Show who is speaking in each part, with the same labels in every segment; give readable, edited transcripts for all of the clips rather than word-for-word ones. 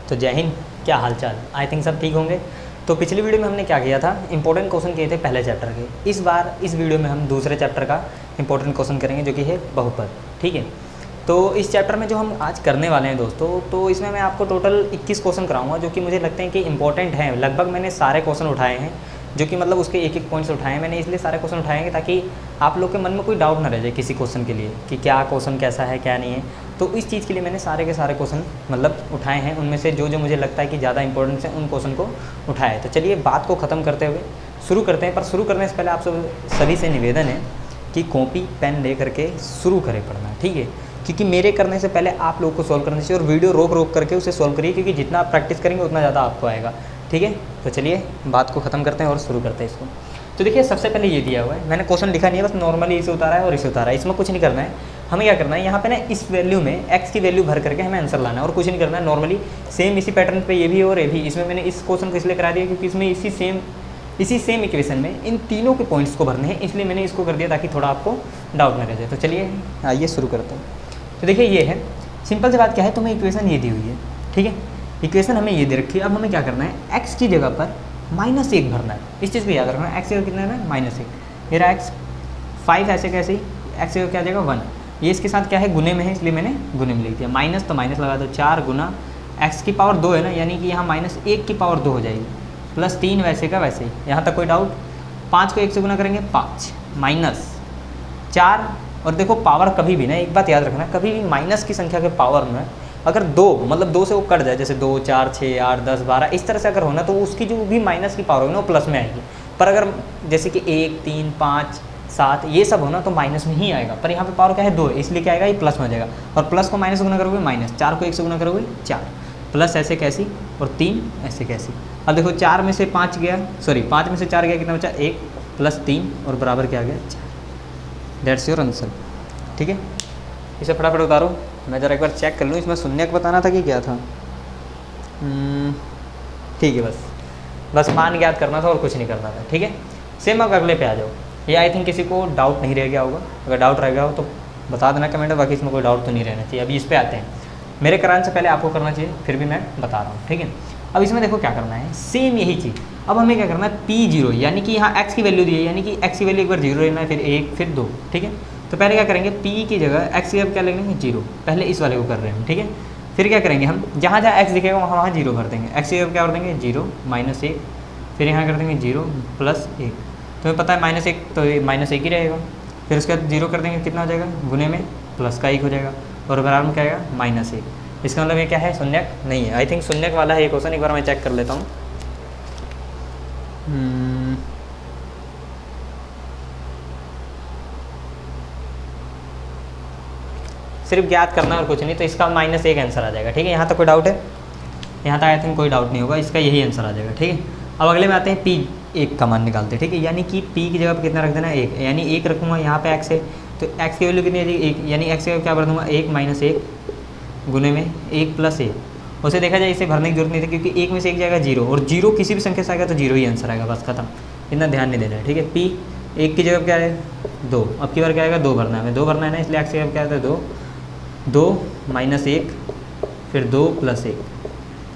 Speaker 1: तो जय हिंद, क्या हालचाल। आई थिंक सब ठीक होंगे। तो पिछली वीडियो में हमने क्या किया था, इंपॉर्टेंट क्वेश्चन किए थे पहले चैप्टर के। इस बार इस वीडियो में हम दूसरे चैप्टर का इंपॉर्टेंट क्वेश्चन करेंगे जो कि है बहुपद। ठीक है, तो इस चैप्टर में जो हम आज करने वाले हैं दोस्तों, तो इसमें मैं आपको टोटल 21 क्वेश्चन कराऊंगा जो कि मुझे लगते हैं कि इंपॉर्टेंट हैं। लगभग मैंने सारे क्वेश्चन उठाए हैं जो कि मतलब उसके एक एक पॉइंट्स उठाए हैं मैंने, इसलिए सारे क्वेश्चन उठाएंगे ताकि आप लोग के मन में कोई डाउट ना रह जाए किसी क्वेश्चन के लिए कि क्या क्वेश्चन कैसा है क्या नहीं है। तो इस चीज़ के लिए मैंने सारे के सारे क्वेश्चन मतलब उठाए हैं, उनमें से जो जो मुझे लगता है कि ज़्यादा इंपॉर्टेंस है उन क्वेश्चन को उठाया है। तो चलिए बात को ख़त्म करते हुए शुरू करते हैं। पर शुरू करने से पहले आप सभी से निवेदन है कि कॉपी पेन ले करके शुरू करें पढ़ना, ठीक है, क्योंकि मेरे करने से पहले आप लोगों को सॉल्व करना चाहिए और वीडियो रोक रोक करके उसे सॉल्व करिए, क्योंकि जितना आप प्रैक्टिस करेंगे उतना ज़्यादा आपको आएगा। ठीक है, तो चलिए बात को ख़त्म करते हैं और शुरू करते हैं इसको। तो देखिए सबसे पहले ये दिया हुआ है, मैंने क्वेश्चन लिखा नहीं है, बस नॉर्मली इसे उतारा है और इसे उतारा है। इसमें कुछ नहीं करना है, हमें क्या करना है यहाँ पे ना इस वैल्यू में x की वैल्यू भर करके हमें आंसर लाना है और कुछ नहीं करना है। नॉर्मली सेम इसी पैटर्न पे ये भी और ये भी। इसमें मैंने इस क्वेश्चन को इसलिए करा दिया क्योंकि इसमें इसी सेम इक्वेशन में इन तीनों के पॉइंट्स को भरने हैं, इसलिए मैंने इसको कर दिया ताकि थोड़ा आपको डाउट न रह जाए। तो चलिए आइए शुरू करते हैं। तो देखिए ये है सिंपल सी बात, क्या है, तुम्हें इक्वेशन ये दी हुई है, ठीक है, इक्वेशन हमें ये दे रखी है। अब हमें क्या करना है, x की जगह पर -1 भरना है। इस चीज़ को याद रखना है, x की जगह कितना है -1। मेरा x 5 ऐसे कैसे ही x की जगह क्या आ जाएगा 1। ये इसके साथ क्या है, गुने में है, इसलिए मैंने गुने में लिख दिया। माइनस तो माइनस लगा दो, 4 गुना x की पावर 2 है ना, यानी कि यहाँ -1 की पावर 2 हो जाएगी, +3 वैसे का वैसे ही। यहाँ तक कोई डाउट। 5 को 1 से गुना करेंगे 5 -4। और देखो पावर कभी भी ना, एक बात याद रखना, कभी भी माइनस की संख्या के पावर में अगर 2 मतलब 2 से वो कट जाए, जैसे 2 4 6 8 10 12 इस तरह से अगर होना, तो उसकी जो भी माइनस की पावर होगी ना वो प्लस में आएगी। पर अगर जैसे कि 1 3 5 7 ये सब होना तो माइनस में ही आएगा। पर यहाँ पे पावर क्या है 2 है, इसलिए क्या आएगा, ये प्लस में आ जाएगा। और प्लस को माइनस से गुना करोगे माइनस, 4 को 1 से गुना करोगे 4, प्लस ऐसे कैसी और 3 ऐसे कैसी। अब देखो 4 में से 5 गया, सॉरी 5 में से 4 गया, कितना बचा 1 + 3 और बराबर क्या आ गया 4। That's your answer. ठीक है, इसे फटाफट उतारो, मैं ज़रा एक बार चेक कर लूँ इसमें शून्य को बताना था कि क्या था। ठीक है, बस मान ज्ञात करना था और कुछ नहीं करना था। ठीक है, सेम अब अगले पे आ जाओ। ये आई थिंक किसी को डाउट नहीं रह गया होगा, अगर डाउट रह गया हो तो बता देना कमेंट में, बाकी इसमें कोई डाउट तो नहीं रहना चाहिए। अभी इस पर आते हैं, मेरे कराने से पहले आपको करना चाहिए, फिर भी मैं बता रहा हूँ। ठीक है, अब इसमें देखो क्या करना है, सेम यही चीज़। अब हमें क्या करना है, P0 यानी कि यहाँ x की वैल्यू दी है, यानी कि x की वैल्यू एक बार 0 लेना है, फिर 1 फिर 2। ठीक है, तो पहले क्या करेंगे, p की जगह x की जगह क्या लेंगे 0, पहले इस वाले को कर रहे हैं हम। ठीक है, फिर क्या करेंगे हम, जहाँ जहाँ x दिखेगा वहाँ 0 भर देंगे। x की जगह क्या कर देंगे 0 -1, फिर यहाँ कर देंगे 0 +1। तुम्हें पता है -1 तो -1 ही रहेगा। फिर उसके बाद 0 कर देंगे, कितना हो जाएगा, गुने में प्लस का 1 हो जाएगा और बराबर में क्या आएगा -1। इसका मतलब ये क्या है, शून्यक नहीं है। आई थिंक शून्यक वाला है ये क्वेश्चन, एक बार मैं चेक कर लेता हूँ। सिर्फ ज्ञात करना और कुछ नहीं, तो इसका -1 आंसर आ जाएगा। ठीक है, यहाँ तक कोई डाउट है, यहाँ तक आई थिंक कोई डाउट नहीं होगा, इसका यही आंसर आ जाएगा। ठीक है, अब अगले में आते हैं, P1 का मान निकालते हैं। ठीक है, यानी कि P की जगह पर कितना रख देना है 1, यानी 1 रखूँगा, यहाँ पे x है तो x की वैल्यू कितनी है 1, यानी x की जगह क्या भर दूँगा 1 -1 गुने में 1 + 1। उसे देखा जाए इसे भरने की जरूरत नहीं थी, क्योंकि 1 में से 1 जाएगा 0 और 0 किसी भी संख्या से आएगा तो 0 ही आंसर आएगा, बस खत्म, इतना ध्यान नहीं देना है। ठीक है, P1 की जगह क्या है 2, अब की बार क्या आएगा 2 भरना है, हमें 2 भरना है ना, इसलिए x की जगह क्या आता है 2 -1 फिर 2 + 1,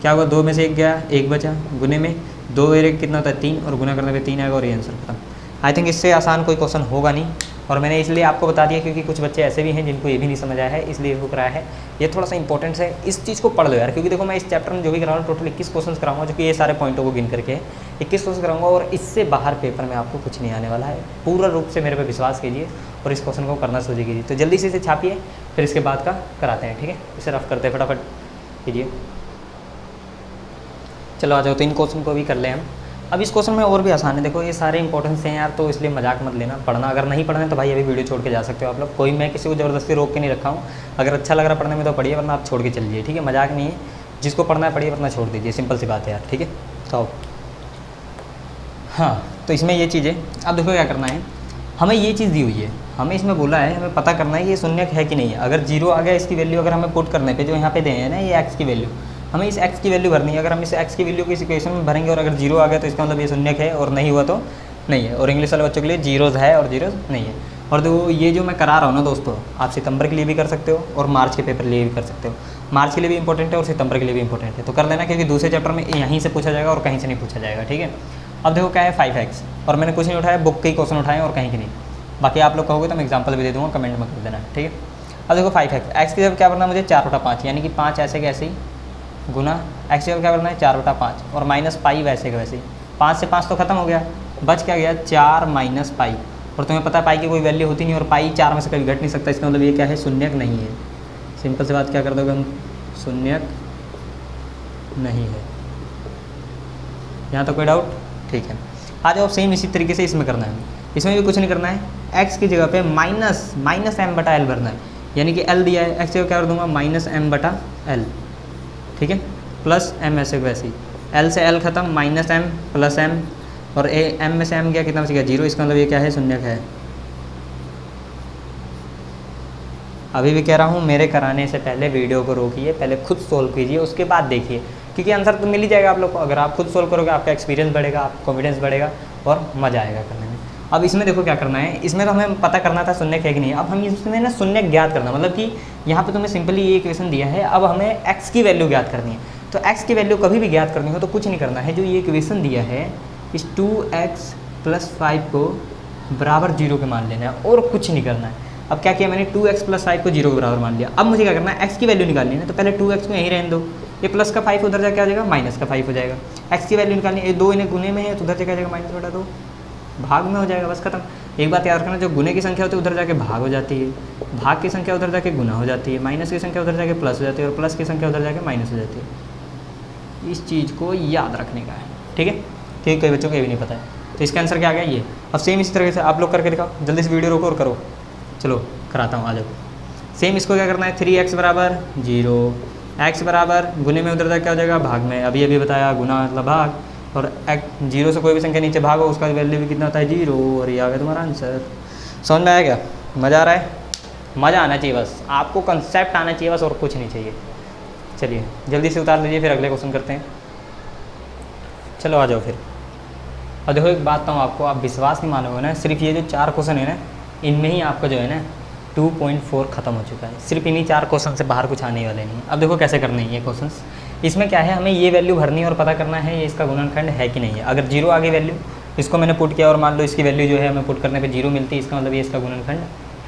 Speaker 1: क्या होगा 2 में से 1 गया, 1 बचा, गुने में 2 और 1 कितना होता है 3 और गुना करने पे 3 आएगा और ये आंसर खत्म। आई थिंक इससे आसान कोई क्वेश्चन होगा नहीं, और मैंने इसलिए आपको बता दिया क्योंकि कुछ बच्चे ऐसे भी हैं जिनको ये भी नहीं समझ आया है, इसलिए इसको कराया है। ये थोड़ा सा इंपॉर्टेंट है, इस चीज़ को पढ़ लो यार, क्योंकि देखो मैं इस चैप्टर में जो भी कराऊंगा टोटल 21 क्वेश्चन कराऊंगा, जो कि ये सारे पॉइंटों को गिन करके 21 क्वेश्चन कराऊंगा, और इससे बाहर पेपर में आपको कुछ नहीं आने वाला है। पूरा रूप से मेरे पे विश्वास कीजिए और इस क्वेश्चन को करना शुरू कीजिए। तो जल्दी से इसे छापिए, फिर इसके बाद का कराते हैं। ठीक है, इसे रफ करते हैं, फटाफट कीजिए। चलो आ जाओ, तो इन क्वेश्चन को भी कर लें हम। अब इस क्वेश्चन में और भी आसान है, देखो ये सारे इंपॉर्टेंस हैं यार, तो इसलिए मजाक मत लेना। पढ़ना अगर नहीं पढ़ना है तो भाई अभी वीडियो छोड़ के जा सकते हो आप लोग, कोई मैं किसी को ज़बरदस्ती रोक के नहीं रखा हूँ। अगर अच्छा लग रहा पढ़ने में तो पढ़िए, वरना आप छोड़ के चलिए। ठीक है, मजाक नहीं है, जिसको पढ़ना है पढ़िए, वरना छोड़ दीजिए, सिंपल सी बात है यार। ठीक है, तो हाँ, तो इसमें ये चीज़ है। अब देखो क्या करना है, हमें ये चीज़ दी हुई है, हमें इसमें बोला है, हमें पता करना है कि ये शून्यक है कि नहीं है। अगर 0 आ गया, इसकी वैल्यू अगर हमें पुट करने पे जो यहाँ पे दे हैं ना ये x की वैल्यू, हमें इस x की वैल्यू भरनी है। अगर हम इस x की वैल्यू को इस इक्वेशन में भरेंगे और अगर 0 आ गया तो इसका मतलब ये शून्यक है, और नहीं हुआ तो नहीं है। और इंग्लिश वाले बच्चों के लिए जीरोज़ है और जीरोज़ नहीं है। और देखो ये जो मैं करा रहा हूँ ना दोस्तों, आप सितंबर के लिए भी कर सकते हो और मार्च के पेपर के लिए भी कर सकते हो। मार्च के लिए भी इंपॉर्टेंट है और सितंबर के लिए भी इंपॉर्टेंट है, तो कर लेना, क्योंकि दूसरे चैप्टर में यहीं से पूछा जाएगा और कहीं से नहीं पूछा जाएगा, ठीक है। अब देखो क्या है 5x, और मैंने कुछ नहीं उठाया, बुक के ही क्वेश्चन उठाए और कहीं के नहीं। बाकी आप लोग कहोगे तो मैं एग्जाम्पल भी दे दूँगा, कमेंट में कर देना, ठीक है। अब देखो 5x, एक्स की जगह क्या करना है मुझे 4/5, यानी कि 5 ऐसे कैसे ही गुना एक्स की जगह क्या करना है 4/5 और माइनस पाई वैसे के वैसे ही। 5 से 5 तो खत्म हो गया, बच क्या गया 4 माइनस पाई, और तुम्हें पता है पाई की कोई वैल्यू होती नहीं और पाई 4 में से कभी घट नहीं सकता, इसका मतलब ये क्या है शून्यक नहीं है। सिंपल सी बात क्या कर दोगे हम, शून्यक नहीं है। यहाँ तो कोई डाउट, ठीक है। आ जाओ सेम इसी तरीके से इसमें करना है, इसमें भी कुछ नहीं करना है, एक्स की जगह पे माइनस एम बटा एल भरना है, यानी कि एल दिया है, एक्स की जगह क्या कर दूंगा माइनस एम बटा एल, ठीक है, प्लस एम ऐसे वैसे ही, एल से एल खत्म, माइनस एम प्लस एम, और एम में से एम गया कितना बच गया 0, इसका मतलब ये क्या है शून्यक है। अभी भी कह रहा हूँ मेरे कराने से पहले वीडियो को रोकिए, पहले खुद सोल्व कीजिए, उसके बाद देखिए, क्योंकि आंसर तो मिल ही जाएगा आप लोग को। अगर आप खुद सोल्व करोगे आपका एक्सपीरियंस बढ़ेगा, आपका कॉन्फिडेंस बढ़ेगा और मज़ा आएगा करने में। अब इसमें देखो क्या करना है, इसमें तो हमें पता करना था शून्यक है कि नहीं। अब हम इसमें ना शून्यक ज्ञात करना, मतलब कि यहाँ पे तुम्हें सिंपली ये इक्वेशन दिया है, अब हमें एक्स की वैल्यू ज्ञात करनी है। तो एक्स की वैल्यू कभी भी ज्ञात करनी हो तो कुछ नहीं करना है, जो ये इक्वेशन दिया है इस 2x + 5 को बराबर 0 के मान लेना है और कुछ नहीं करना है। अब क्या किया मैंने 2x + 5 को 0 के बराबर मान लिया। अब मुझे क्या करना है, x की वैल्यू निकालनी है ना, तो पहले 2x को यहीं रहने दो, ये प्लस का 5 उधर जाके आ जाएगा माइनस का 5 हो जाएगा। x की वैल्यू निकालनी है, ये 2 इन्हें गुने में है तो उधर जाके आ जाएगा -2 भाग में हो जाएगा, बस खत्म। एक बात याद रखना, जो गुने की संख्या होती है उधर जाके भाग हो जाती है, भाग की संख्या उधर जाके गुना हो जाती है, माइनस की संख्या उधर जाके प्लस हो जाती है और प्लस की संख्या उधर जाके माइनस हो जाती है। इस चीज़ को याद रखने का है, ठीक है। ठीक, कई बच्चों को ये भी नहीं पता है, तो इसका आंसर क्या आ गया ये। अब सेम इसी तरह से आप लोग करके दिखाओ, जल्दी से वीडियो रोको और करो। चलो कराता हूँ, आ जाओ। सेम इसको क्या करना है, 3x बराबर 0, x बराबर गुने में उधर जाके क्या हो जाएगा भाग में, अभी अभी बताया गुना मतलब भाग, और 0 से कोई भी संख्या नीचे भागो उसका वैल्यू भी कितना होता है 0, और ये आ गया तुम्हारा आंसर। समझ में आया क्या, मज़ा आ रहा है, मज़ा आना चाहिए, बस आपको कंसेप्ट आना चाहिए बस, और कुछ नहीं चाहिए। चलिए जल्दी से उतार लीजिए, फिर अगले क्वेश्चन करते हैं। चलो आ जाओ फिर। और देखो एक बात बताऊँ आपको, आप विश्वास नहीं मानोगे ना, सिर्फ ये जो 4 क्वेश्चन है ना, इनमें ही आपका जो है ना 2.4 खत्म हो चुका है। सिर्फ इन्हीं 4 क्वेश्चन से बाहर कुछ आने वाले नहीं है। अब देखो कैसे करने हैं ये क्वेश्चंस। इसमें क्या है, हमें ये वैल्यू भरनी है और पता करना है ये इसका गुणनखंड है कि नहीं है। अगर 0 आ गई वैल्यू, इसको मैंने पुट किया और मान लो इसकी वैल्यू जो है हमें पुट करने पर 0 मिलती है, इसका मतलब ये इसका गुणनखंड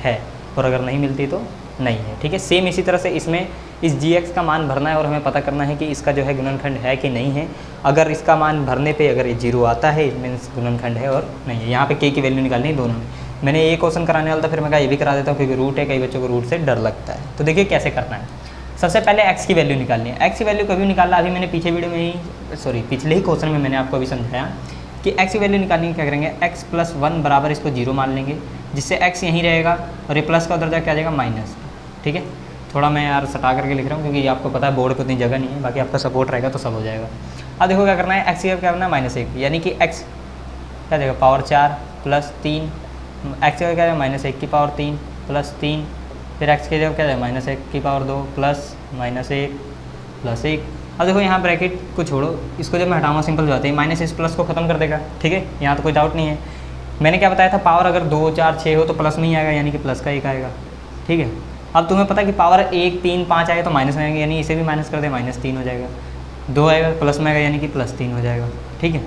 Speaker 1: है, और अगर नहीं मिलती तो नहीं है, ठीक है। सेम इसी तरह से इसमें इस gx का मान भरना है और हमें पता करना है कि इसका जो है गुणनखंड है कि नहीं है। अगर इसका मान भरने पे अगर ये 0 आता है मीन्स गुणनखंड है और नहीं है। यहाँ पे k की वैल्यू निकालनी है दोनों में। मैंने ये क्वेश्चन कराने वाला था, फिर मैं कहा ये भी करा देता हूँ क्योंकि रूट है, कई बच्चों को रूट से डर लगता है। तो देखिए कैसे करना है। सबसे पहले x की वैल्यू निकालनी है। x की वैल्यू कभी निकालना, अभी मैंने पीछे वीडियो में ही पिछले ही क्वेश्चन में मैंने आपको अभी समझाया कि x की वैल्यू निकालनी है। क्या करेंगे, x + 1 बराबर इसको 0 मान लेंगे, जिससे x यहीं रहेगा और ये प्लस का उधर जाके आ जाएगा माइनस, ठीक है। थोड़ा मैं यार सटा करके लिख रहा हूँ क्योंकि आपको पता है बोर्ड पर उतनी जगह नहीं है, बाकी आपका सपोर्ट रहेगा तो सब हो जाएगा। अब देखो क्या करना है, x की क्या करना है -1, यानी कि x क्या देगा पावर 4 + 3, x की क्या है -1 की पावर 3 + 3, फिर x की जगह क्या है -1 की पावर 2 प्लस -1 + 1। अब देखो यहाँ ब्रैकेट को छोड़ो, इसको जब मैं हटाऊंगा सिंपल जो आते हैं माइनस इस प्लस को खत्म कर देगा, ठीक है। यहाँ तो कोई डाउट नहीं है। मैंने क्या बताया था, पावर अगर 2, 4, 6 हो तो प्लस में ही आएगा, यानी कि प्लस का 1 आएगा, ठीक है। अब तुम्हें पता है कि पावर 1, 3, 5 आए तो माइनस में आएंगे, यानी इसे भी माइनस कर दे -3 हो जाएगा। 2 आएगा प्लस में आएगा, यानी कि +3 हो जाएगा, ठीक है।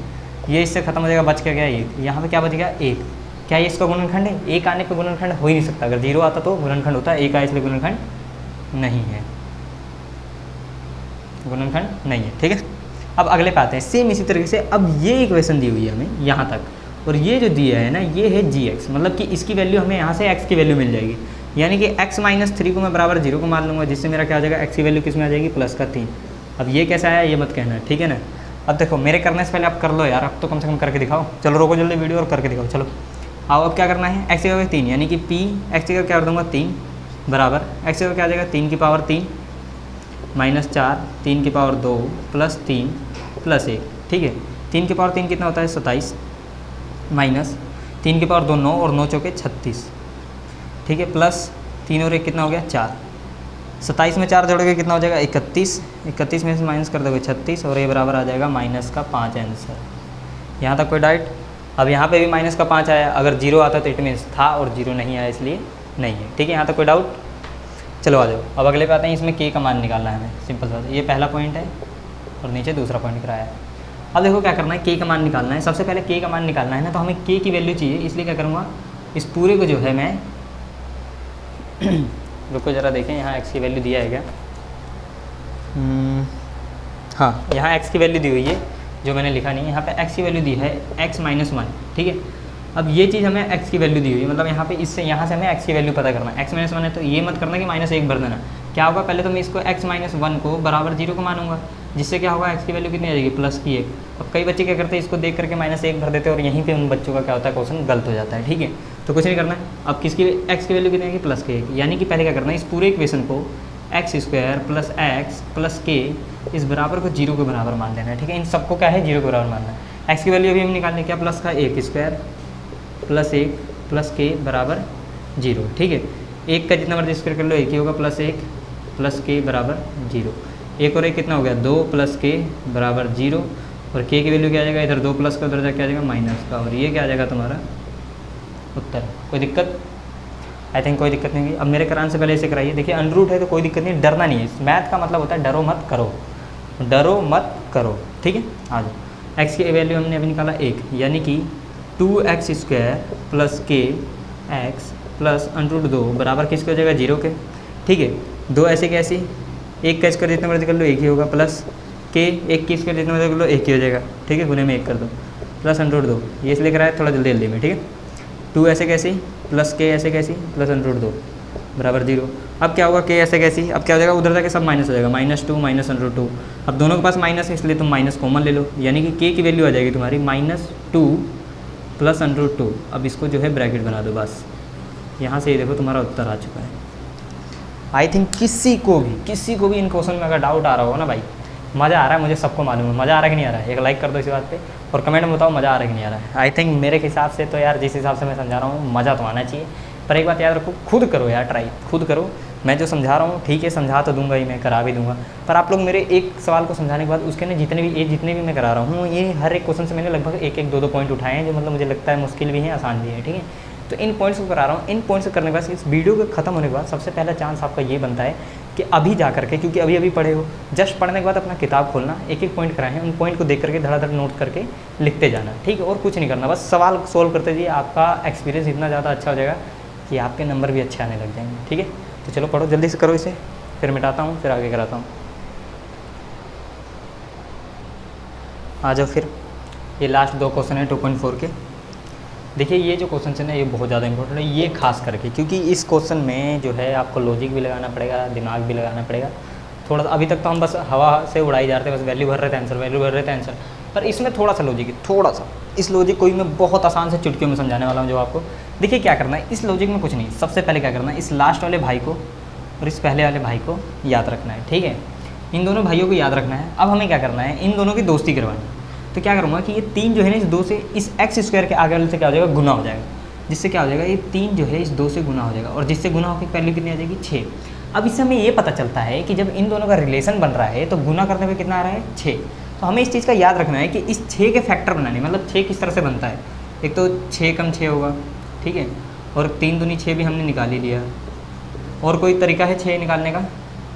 Speaker 1: ये इससे खत्म हो जाएगा, बच क्या गया 1, यहाँ पे क्या बच गया 1। क्या ये इसका गुणनखंड है, 1 आने पे गुणनखंड हो ही नहीं सकता। अगर 0 आता तो गुणनखंड होता है, 1 आया इसलिए गुणनखंड नहीं है, गुणनखंड नहीं है, ठीक है। अब अगले पे आते हैं। सेम इसी तरीके से अब ये इक्वेशन दी हुई है हमें यहाँ तक, और ये जो दिया है ना ये है gx, मतलब कि इसकी वैल्यू हमें यहाँ से x की वैल्यू मिल जाएगी, यानी कि x - 3 को मैं बराबर 0 को मान लूँगा, जिससे मेरा क्या हो जाएगा x की वैल्यू किस में आ जाएगी +3। अब ये कैसा आया ये मत कहना, ठीक है ना। अब देखो मेरे करने से पहले आप कर लो यार, अब तो कम से कम करके दिखाओ। चलो रोको जल्दी वीडियो और करके दिखाओ। चलो आओ, अब क्या करना है, x की जगह 3, यानी कि p x की जगह क्या कर दूँगा 3 बराबर x की जगह क्या आ जाएगा 3 की पावर 3 -4 3 की पावर 2 + 3 + 1, ठीक है। 3 की पावर 3 कितना होता है 27 माइनस 3 की पावर 2 9 और 9 चौके 36, ठीक है, प्लस 3 और 1 कितना हो गया 4। 27 में 4 जोड़ोगे कितना हो जाएगा 31, 31 में से माइनस कर दोगे 36, और ये बराबर आ जाएगा -5 आंसर। यहाँ तक कोई डाउट, अब यहाँ पे भी माइनस का 5 आया, अगर 0 आता तो इट मीन्स था और 0 नहीं आया इसलिए नहीं है। ठीक है, यहाँ तक कोई डाउट? चलो आ जाओ, अब अगले पे आते हैं। इसमें k का मान निकालना है हमें, सिंपल सा। ये पहला पॉइंट है और नीचे दूसरा पॉइंट कराया है। अब देखो क्या करना है, k का मान निकालना है। सबसे पहले k का मान निकालना है ना, तो हमें k की वैल्यू चाहिए, इसलिए क्या करूँगा, इस पूरे को जो है मैं रुको ज़रा देखें, यहाँ x की वैल्यू दिया है क्या? हाँ, यहाँ x की वैल्यू दी हुई है, जो मैंने लिखा नहीं है। यहाँ पे x की वैल्यू दी है x माइनस 1। ठीक है, अब ये चीज़ हमें x की वैल्यू दी हुई है, मतलब यहाँ पे इससे यहाँ से हमें x की वैल्यू पता करना है। x माइनस 1 है तो ये मत करना कि -1 भर देना। क्या होगा, पहले तो मैं इसको x माइनस 1 को बराबर 0 को मानूंगा, जिससे क्या होगा, x की वैल्यू कितनी आ जाएगी, +1। अब कई बच्चे क्या करते हैं, इसको देख करके -1 भर देते हैं, और यहीं पर उन बच्चों का क्या होता है, क्वेश्चन गलत हो जाता है। ठीक है, तो कुछ नहीं करना है। अब किसकी x की वैल्यू कितनी आएगी, +1, यानी कि पहले क्या करना है, इस पूरे इक्वेशन को x² + x + k इस बराबर को 0 के बराबर मान लेना है। ठीक है, इन सबको क्या है, 0 के बराबर मानना है। x की वैल्यू अभी हम निकालने, क्या प्लस का 1² + 1 + k बराबर 0। ठीक है, 1 का जितना मर्जी स्क्वायर कर लो 1 ही होगा, +1 + k बराबर 0। 1 और 1 कितना हो गया, 2 + k बराबर 0। और k की वैल्यू क्या आ जाएगा, इधर 2 प्लस का, उधर जाके आ जाएगा माइनस का, और ये क्या आ जाएगा तुम्हारा उत्तर। कोई दिक्कत? आई थिंक कोई दिक्कत नहीं है। अब मेरे कराने से पहले इसे कराइए। देखिए √, है तो कोई दिक्कत नहीं, डरना नहीं है। मैथ का मतलब होता है डरो मत करो, डरो मत करो। ठीक है, आ जाओ। x की वैल्यू हमने अभी निकाला 1, यानी कि 2x² + k x + √2 बराबर किसके हो जाएगा, 0 के। ठीक है, 2 ऐसे कैसे, 1 का स्क्वायर जितना मर्जी कर लो 1 ही होगा, प्लस k 1 की स्क्वायर जितना मर्जी कर लो 1 ही हो जाएगा। ठीक है, गुने में 1 कर दो, प्लस √2, ये इसलिए कराया थोड़ा जल्दी जल्दी में। ठीक है, 2 ऐसे कैसी प्लस k ऐसे कैसी प्लस √2 बराबर 0। अब क्या होगा, k ऐसे कैसी, अब क्या हो जाएगा, उधर जाके सब माइनस हो जाएगा, -2 √2। अब दोनों के पास माइनस है, इसलिए तुम माइनस कॉमन ले लो, यानी कि k की वैल्यू आ जाएगी तुम्हारी -2 + √2। अब इसको जो है ब्रैकेट बना दो, बस यहाँ से ये देखो तुम्हारा उत्तर आ चुका है। आई थिंक किसी को भी इन क्वेश्चन में अगर डाउट आ रहा हो ना भाई, मज़ा आ रहा है, मुझे सबको मालूम है मज़ा आ रहा है कि नहीं आ रहा है। एक लाइक कर दो इसी बात पे, और कमेंट में बताओ मज़ा आ रहा है कि नहीं आ रहा है। आई थिंक मेरे हिसाब से तो यार, जिस हिसाब से मैं समझा रहा हूँ, मज़ा तो आना चाहिए। पर एक बात याद रखो, खुद करो यार, ट्राई खुद करो। मैं जो समझा रहा हूँ ठीक है, समझा तो दूंगा ही, मैं करा भी दूंगा, पर आप लोग मेरे एक सवाल को समझाने के बाद उसके ना जितने भी मैं करा रहा हूँ, ये हर एक क्वेश्चन से मैंने लगभग 1-1, 2-2 पॉइंट उठाए हैं, जो मतलब मुझे लगता है मुश्किल भी है, आसान भी है। ठीक है, तो इन पॉइंट्स को करा रहा हूँ। इन पॉइंट्स को करने के बाद, इस वीडियो के खत्म होने के बाद सबसे पहला चांस आपका ये बनता है कि अभी जा करके, क्योंकि अभी पढ़े हो, जस्ट पढ़ने के बाद अपना किताब खोलना, 1-1 पॉइंट कराए हैं, उन पॉइंट को देख करके धड़ाधड़ नोट करके लिखते जाना। ठीक है, और कुछ नहीं करना, बस सवाल सोल्व करते जाइए। आपका एक्सपीरियंस इतना ज़्यादा अच्छा हो जाएगा कि आपके नंबर भी अच्छे आने लग जाएंगे। ठीक है, तो चलो पढ़ो, जल्दी से करो इसे, फिर मिटाता हूँ, फिर आगे कराता हूँ। आ जाओ फिर, ये लास्ट 2 क्वेश्चन है 2.4 के। देखिए ये जो क्वेश्चन है ना, ये बहुत ज़्यादा इंपॉर्टेंट है, ये खास करके, क्योंकि इस क्वेश्चन में जो है आपको लॉजिक भी लगाना पड़ेगा, दिमाग भी लगाना पड़ेगा थोड़ा सा। अभी तक तो हम बस हवा से उड़ाई जा रहे थे, बस वैल्यू भर रहे थे आंसर, वैल्यू भर रहे थे आंसर, पर इसमें थोड़ा सा लॉजिक है, थोड़ा सा। इस लॉजिक को ही मैं बहुत आसान से चुटकियों में समझाने वाला हूँ जो आपको। देखिए क्या करना है, इस लॉजिक में कुछ नहीं, सबसे पहले क्या करना है, इस लास्ट वाले भाई को और इस पहले वाले भाई को याद रखना है। ठीक है, इन दोनों भाइयों को याद रखना है। अब हमें क्या करना है, इन दोनों की दोस्ती करवानी है। तो क्या करूँगा कि ये 3 जो है ना, इस 2 से, इस x² के आगे वाले से क्या हो जाएगा, गुना हो जाएगा, जिससे क्या हो जाएगा, ये 3 जो है इस 2 से गुना हो जाएगा, और जिससे गुना होकर वैल्यू कितनी आ जाएगी, 6। अब इससे हमें ये पता चलता है कि जब इन दोनों का रिलेशन बन रहा है तो गुना करने पे कितना आ रहा है, 6। तो हमें इस चीज़ का याद रखना है कि इस 6 के फैक्टर बनाने, मतलब 6 किस तरह से बनता है। एक तो 6 कम 6 होगा, ठीक है, और 3 दूनी 6 भी हमने निकाल ही लिया। और कोई तरीका है 6 निकालने का,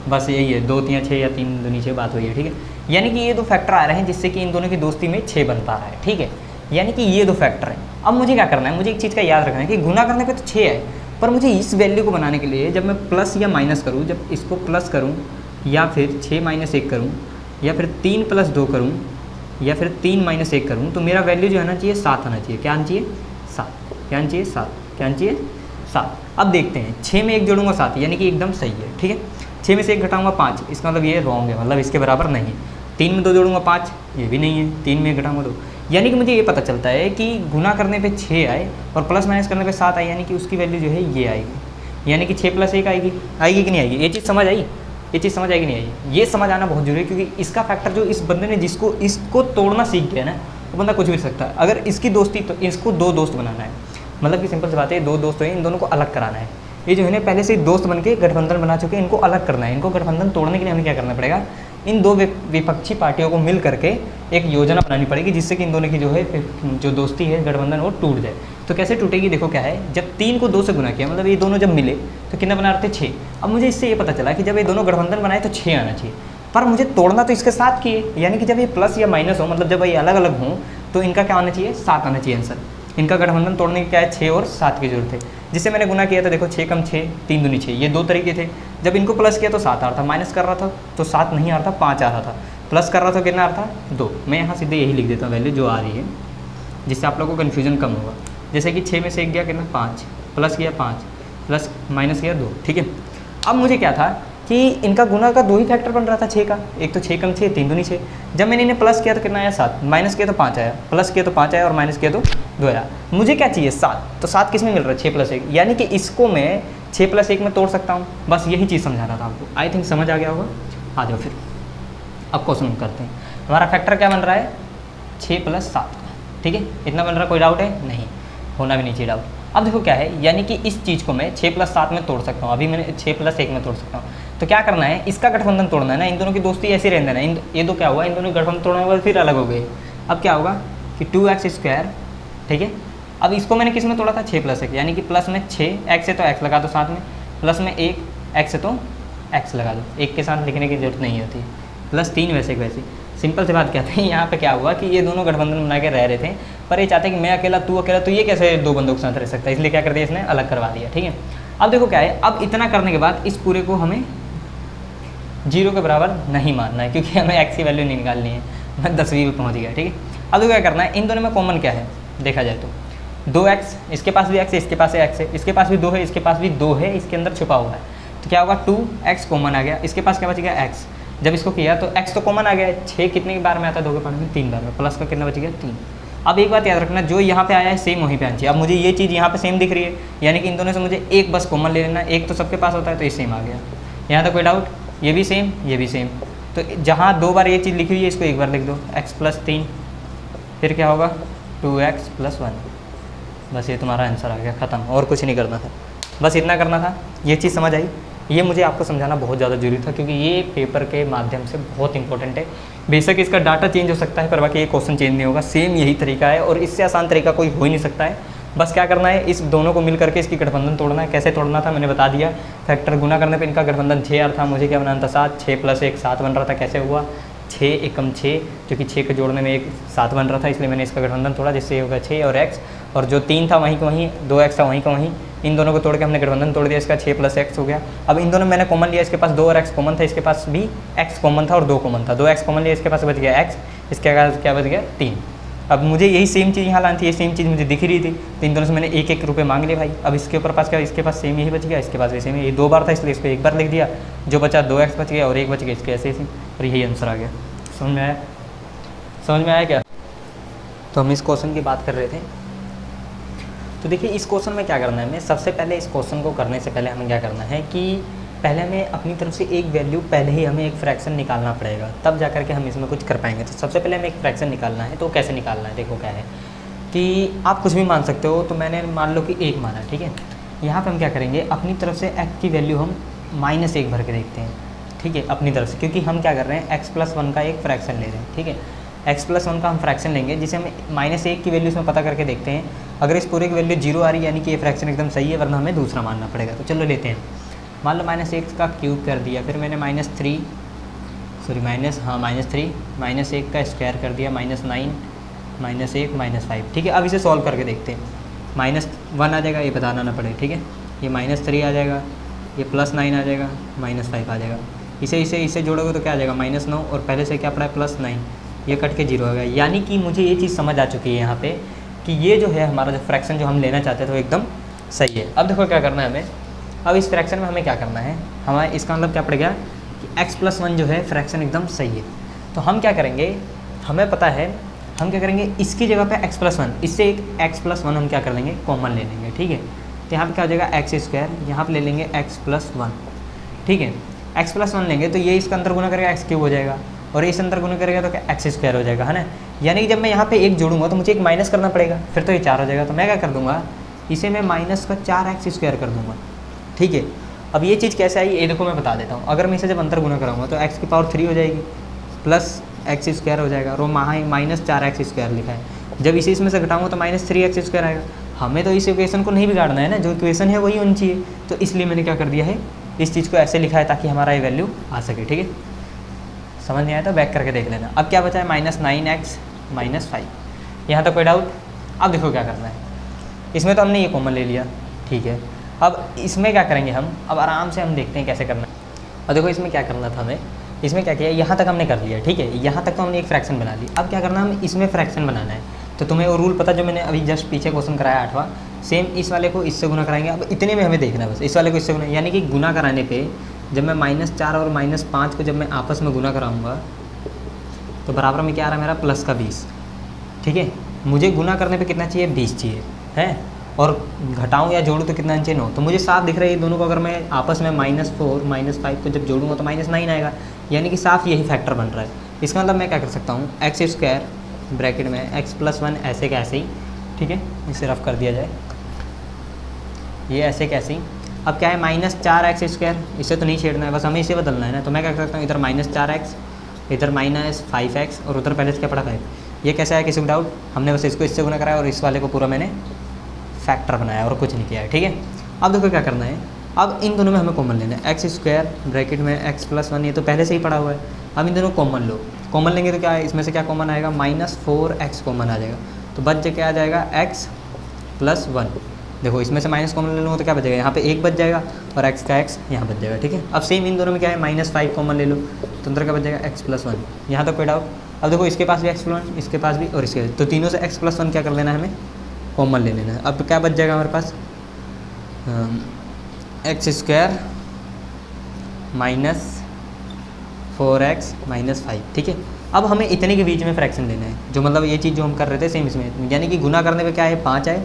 Speaker 1: बस यही है, 2 3 6 या 3 दूनी 6, बात हुई है। ठीक है, यानी कि ये 2 फैक्टर आ रहे हैं जिससे कि इन दोनों की दोस्ती में 6 बन पा रहा है। ठीक है, यानी कि ये 2 फैक्टर हैं। अब मुझे क्या करना है, मुझे एक चीज़ का याद रखना है कि गुना करने पे तो 6 है, पर मुझे इस वैल्यू को बनाने के लिए जब मैं प्लस या माइनस करूँ, जब इसको प्लस करूँ या फिर 6 - 1 करूँ, या फिर 3 + 2 करूँ, या फिर 3 - 1 करूँ, तो मेरा वैल्यू जो आना चाहिए 7 आना चाहिए। क्या आना चाहिए, 7। क्या आना चाहिए, 7। क्या आना चाहिए, 7। अब देखते हैं, 6 में 1 जोड़ूंगा 7, यानी कि एकदम सही है। ठीक है, 6 में से 1 घटाऊंगा 5, इसका मतलब ये रॉन्ग है, मतलब इसके बराबर नहीं है। 3 में 2 जोड़ूंगा 5, ये भी नहीं है। 3 में 1 घटाऊंगा 2, यानी कि मुझे ये पता चलता है कि गुना करने पे 6 आए और प्लस माइनस करने पे 7 आए, यानी कि उसकी वैल्यू जो है ये आएगी, यानी कि 6 + 1 आएगी। आएगी कि नहीं आएगी, ये चीज़ समझ आई, ये चीज़ समझ आएगी नहीं आएगी, ये समझ आना बहुत जरूरी है, क्योंकि इसका फैक्टर जो इस बंदे ने जिसको इसको तोड़ना सीख गया ना, वो बंदा कुछ भी सकता है। अगर इसकी दोस्ती, तो इसको 2 दोस्त बनाना है, मतलब कि सिंपल सी बात है, 2 दोस्त हैं, इन दोनों को अलग कराना है। ये जो है ना पहले से दोस्त बन के गठबंधन बना चुके हैं, इनको अलग करना है। इनको गठबंधन तोड़ने के लिए हमें क्या करना पड़ेगा, इन दो विपक्षी पार्टियों को मिल करके एक योजना बनानी पड़ेगी जिससे कि इन दोनों की जो है जो दोस्ती है, गठबंधन, वो टूट जाए। तो कैसे टूटेगी, देखो क्या है, जब 3 को 2 से गुना किया, मतलब ये दोनों जब मिले तो कितना बना रहे थे 6। अब मुझे इससे ये पता चला कि जब ये दोनों गठबंधन बनाए तो 6 आना चाहिए, पर मुझे तोड़ना तो इसके साथ किए, यानी कि जब ये प्लस या माइनस हो, मतलब जब ये अलग अलग हों तो इनका क्या आना चाहिए, 7 आना चाहिए आंसर। इनका गठबंधन तोड़ने की क्या है, 6 और 7 की जरूरत है। जिससे मैंने गुना किया था, देखो 6 कम 6, 3 दूनी 6, ये 2 तरीके थे। जब इनको प्लस किया तो 7 आ रहा था, माइनस कर रहा था तो 7 नहीं आ रहा था, 5 आ रहा था, प्लस कर रहा था कितना आ रहा था, 2। मैं यहाँ सीधे यही लिख देता हूँ वैल्यू जो आ रही है, जिससे आप लोगों को कन्फ्यूजन कम होगा। जैसे कि 6 में से 1 गया कितना, 5, प्लस किया 5, प्लस माइनस किया 2, ठीक है। अब मुझे क्या था कि इनका गुना का 2 ही फैक्टर बन रहा था 6 का, एक तो 6 कम 6, 3 दूनी 6। जब मैंने इन्हें प्लस किया तो कितना आया, 7, माइनस किया तो 5 आया, प्लस किया तो 5 आया और माइनस किया तो 2 आया। मुझे क्या चाहिए, 7, तो 7 किस में मिल रहा है, 6 + 1, यानी कि इसको मैं 6 + 1 में तोड़ सकता हूँ। बस यही चीज़ समझाना था आपको, आई थिंक समझ आ गया होगा। आ जाओ फिर अब क्वेश्चन करते हैं। हमारा फैक्टर क्या बन रहा है, 6 + 7, ठीक है, इतना बन रहा है, कोई डाउट है, नहीं होना भी नहीं चाहिए डाउट। अब देखो क्या है, यानी कि इस चीज़ को मैं 6 + 7 में तोड़ सकता हूँ, अभी मैंने 6 + 1 में तोड़ सकता हूँ। तो क्या करना है, इसका गठबंधन तोड़ना है ना, इन दोनों की दोस्ती ऐसी रहने देना। ये दो क्या हुआ, इन दोनों गठबंधन तोड़ने के बाद फिर अलग हो गए। अब क्या होगा कि 2x², ठीक है। अब इसको मैंने किस में तोड़ा था, 6 + 1, यानी कि प्लस में 6, x है तो x लगा दो साथ में, प्लस में 1, x है तो x लगा दो, एक के साथ लिखने की जरूरत नहीं होती, प्लस 3 वैसे वैसे। सिंपल सी बात कहते हैं, यहाँ पे क्या हुआ कि ये दोनों गठबंधन बना के रह रहे थे, पर ये चाहते हैं कि मैं अकेला तू अकेला, तो ये कैसे 2 बंदों के साथ रह सकता है, इसलिए क्या कर दिया, इसने अलग करवा दिया, ठीक है। अब देखो क्या है, अब इतना करने के बाद इस पूरे को हमें 0 के बराबर नहीं मानना है, क्योंकि हमें x की वैल्यू नहीं निकालनी है। मैं 10वीं में पहुँच गया, ठीक है। अब देखो क्या करना है, इन दोनों में कॉमन क्या है, देखा जाए तो 2x, इसके पास भी x है, इसके पास है x है, इसके पास भी 2 है, इसके पास भी 2 है, इसके अंदर छुपा हुआ है। तो क्या होगा, 2x कॉमन आ गया, इसके पास क्या बच गया, x। जब इसको किया तो x तो कॉमन आ गया, 6 कितने बार में आता है, 2 के पार्ट में 3 बार में, प्लस का कितना बच गया, 3। अब एक बात याद रखना, जो यहाँ पे आया है सेम वहीं पे आना चाहिए। अब मुझे ये चीज़ यहाँ पे सेम दिख रही है, यानी कि इन दोनों से मुझे एक बस कॉमन ले लेना, एक तो सबके पास होता है, तो ये सेम आ गया। यहाँ तक कोई डाउट, ये भी सेम, ये भी सेम। तो जहाँ 2 बार ये चीज़ लिखी हुई है, इसको एक बार लिख दो, x + 3, फिर क्या होगा 2x + 1। बस ये तुम्हारा आंसर आ गया, ख़त्म, और कुछ नहीं करना था, बस इतना करना था। ये चीज़ समझ आई, ये मुझे आपको समझाना बहुत ज़्यादा जरूरी था, क्योंकि ये पेपर के माध्यम से बहुत इंपॉर्टेंट है। बेशक इसका डाटा चेंज हो सकता है, पर बाकी ये क्वेश्चन चेंज नहीं होगा, सेम यही तरीका है, और इससे आसान तरीका कोई हो ही नहीं सकता है। बस क्या करना है, इस दोनों को मिल करके इसकी गठबंधन तोड़ना है। कैसे तोड़ना था मैंने बता दिया, फैक्टर गुना करने पे इनका गठबंधन 6 आ रहा था, मुझे क्या बनाना था, 7, 6 + 1 7 बन रहा था। कैसे हुआ, 6 1 कम 6, जो कि 6 के जोड़ने में 1 7 बन रहा था, इसलिए मैंने इसका गठबंधन तोड़ा, जिससे ये होगा 6 और x, और जो 3 था वहीं का वहीं, 2x था वहीं का वहीं, इन दोनों को तोड़ के हमने गठबंधन तोड़ दिया, इसका 6 + x हो गया। अब इन दोनों मैंने कॉमन लिया, इसके पास 2 और x कॉमन था, इसके पास भी x कॉमन था और 2 कॉमन था, 2x कॉमन लिया, इसके पास बच गया x, इसके पास क्या बच गया 3। अब मुझे यही सेम चीज़ यहाँ लानी थी, ये सेम चीज़ मुझे दिख रही थी, तो इन दोनों से मैंने 1 1 रुपये मांग लिए भाई। अब इसके ऊपर पास क्या, इसके पास सेम यही बच गया, इसके पास भी सेम, ये 2 बार था इसलिए इसको 1 बार लिख दिया, जो बचा 2x बच गया और 1 बच गया, इसके ऐसे ही, और यही आंसर आ गया। समझ में आया, समझ में आया क्या। तो हम इस क्वेश्चन की बात कर रहे थे। तो देखिए इस क्वेश्चन में क्या करना है, हमें सबसे पहले इस क्वेश्चन को करने से पहले हमें क्या करना है कि पहले हमें अपनी तरफ से एक वैल्यू, पहले ही हमें एक फ्रैक्शन निकालना पड़ेगा, तब जा करके हम इसमें कुछ कर पाएंगे। तो सबसे पहले हमें एक फ्रैक्शन निकालना है, तो कैसे निकालना है, देखो क्या है कि आप कुछ भी मान सकते हो। तो मैंने मान लो कि 1 माना, ठीक है। यहाँ पर हम क्या करेंगे, अपनी तरफ से x की वैल्यू हम -1 भर के देखते हैं, ठीक है, अपनी तरफ से, क्योंकि हम क्या कर रहे हैं, x + 1 का एक फ्रैक्शन ले रहे हैं, ठीक है। x + 1 का हम फ्रैक्शन लेंगे, जिसे हम -1 की वैल्यू इसमें पता करके देखते हैं। अगर इस पूरे की वैल्यू 0 आ रही है, यानी कि ये फ्रैक्शन एकदम सही है, वरना हमें दूसरा मानना पड़ेगा। तो चलो लेते हैं, मान लो -1 का क्यूब कर दिया, फिर मैंने -3 -1 का स्क्वायर कर दिया, -9 -1 -5, ठीक है। अब इसे सॉल्व करके देखते हैं, -1 आ जाएगा, ये बताना ना पड़े, ठीक है। ये -3 आ जाएगा, ये +9 आ जाएगा, -5 आ जाएगा। इसे जोड़ोगे तो क्या आ जाएगा, -9, और पहले से क्या पड़ा है, +9, ये कट के 0 हो गया। यानी कि मुझे ये चीज़ समझ आ चुकी है यहाँ पे कि ये जो है हमारा जो फ्रैक्शन जो हम लेना चाहते थे वो एकदम सही है। अब देखो क्या करना है हमें, अब इस फ्रैक्शन में हमें क्या करना है, हमारे इसका मतलब क्या पड़ेगा कि x + 1 जो है फ्रैक्शन एकदम सही है। तो हम क्या करेंगे, हमें पता है हम क्या करेंगे, इसकी जगह पे x + 1, इससे एक x + 1 हम क्या कर लेंगे, कॉमन ले लेंगे, ठीक है। तो यहाँ पे क्या हो जाएगा, x², यहाँ पे ले लेंगे x + 1, ठीक है। x + 1 लेंगे तो ये इसका अंदर गुना करेगा x³ हो जाएगा, और इस अंदर गुना करेगा तो क्या x² हो जाएगा, है ना। यानी कि जब मैं यहाँ पे 1 जोड़ूंगा तो मुझे एक माइनस करना पड़ेगा, फिर तो ये 4 हो जाएगा। तो मैं क्या कर दूंगा, इसे मैं -4x² कर दूंगा, ठीक है। अब ये चीज़ कैसे आई ये देखो मैं बता देता हूँ। अगर मैं इसे जब अंतर गुना कराऊंगा तो x की पावर 3 हो जाएगी प्लस एक्स स्क्वायर हो जाएगा, और माइनस 4x² लिखा है। जब इसे इसमें से घटाऊंगा तो -3x² आएगा। हमें तो इस इक्वेशन को नहीं बिगाड़ना है ना, जो इक्वेशन है वही होनी चाहिए। तो इसलिए मैंने क्या कर दिया है, इस चीज़ को ऐसे लिखा है ताकि हमारा ये वैल्यू आ सके। ठीक है, समझ नहीं आया तो बैक करके देख लेना। अब क्या बचा है, -9x -5। यहाँ तक कोई डाउट? अब देखो क्या करना है, इसमें तो हमने ये कॉमन ले लिया, ठीक है। अब इसमें क्या करेंगे हम, अब आराम से हम देखते हैं कैसे करना है। और देखो इसमें क्या करना था हमें, इसमें क्या किया, यहाँ तक हमने कर लिया, ठीक है। यहाँ तक तो हमने एक फ्रैक्शन बना ली। अब क्या करना है, हम इसमें फ्रैक्शन बनाना है। तो तुम्हें वो रूल पता जो मैंने अभी जस्ट पीछे क्वेश्चन कराया 8वां, सेम इस वाले को इससे गुना कराएंगे। अब इतने में हमें देखना है बस, इस वाले को इससे गुना, यानी कि गुना कराने पे जब मैं -4 और -5 को जब मैं आपस में गुना कराऊंगा तो बराबर में क्या आ रहा है मेरा, प्लस का 20। ठीक है, मुझे गुना करने पे कितना चाहिए, 20 चाहिए है, और घटाऊं या जोड़ूं तो कितना चाहिए, 9। तो मुझे साफ दिख रहा है ये दोनों को अगर मैं आपस में -4 -5 को जब जोड़ूंगा तो -9 आएगा, यानी कि साफ यही फैक्टर बन रहा है। इसका मतलब मैं क्या कर सकता हूँ, x² ब्रैकेट में x+1 ऐसे कैसे ही, ठीक है, इसे रफ कर दिया जाए, ये ऐसे कैसे ही। अब क्या है, -4x², इसे तो नहीं छेड़ना है, बस हमें इसे बदलना है ना। तो मैं क्या कर सकता हूँ, इधर -4x, इधर -5x, और उधर पहले से क्या पड़ा 5। ये कैसे आया, किसी को डाउट? हमने बस इसको इससे गुना कराया और इस वाले को पूरा मैंने फैक्टर बनाया और कुछ नहीं किया है, ठीक है। अब देखो क्या करना है, अब इन दोनों में हमें कॉमन लेना है, x² ब्रैकेट में x+1, ये तो पहले से ही पड़ा हुआ है। अब इन दोनों कॉमन लो, कॉमन लेंगे तो क्या है, इसमें से क्या कॉमन आएगा, -4x कॉमन आ जाएगा। तो बच क्या आ जाएगा, x+1। देखो इसमें से माइनस कॉमन ले लूँगा तो क्या बचेगा, यहाँ पे 1 बच जाएगा और x का x यहाँ बच जाएगा, ठीक है। अब सेम इन दोनों में क्या है, -5 कॉमन ले लो तो अंदर क्या बच जाएगा, x+1। यहाँ तक कोई डाउट? अब देखो इसके पास भी x+1, इसके पास भी और इसके, तो तीनों से x+1 क्या कर लेना है, हमें कॉमन ले लेना है। अब क्या बच जाएगा हमारे पास, x² -4x -5, ठीक है। अब हमें इतने के बीच में फ्रैक्शन लेना है, जो मतलब ये चीज़ जो हम कर रहे थे सेम इसमें, यानी कि गुना करने पे क्या है, 5 आए,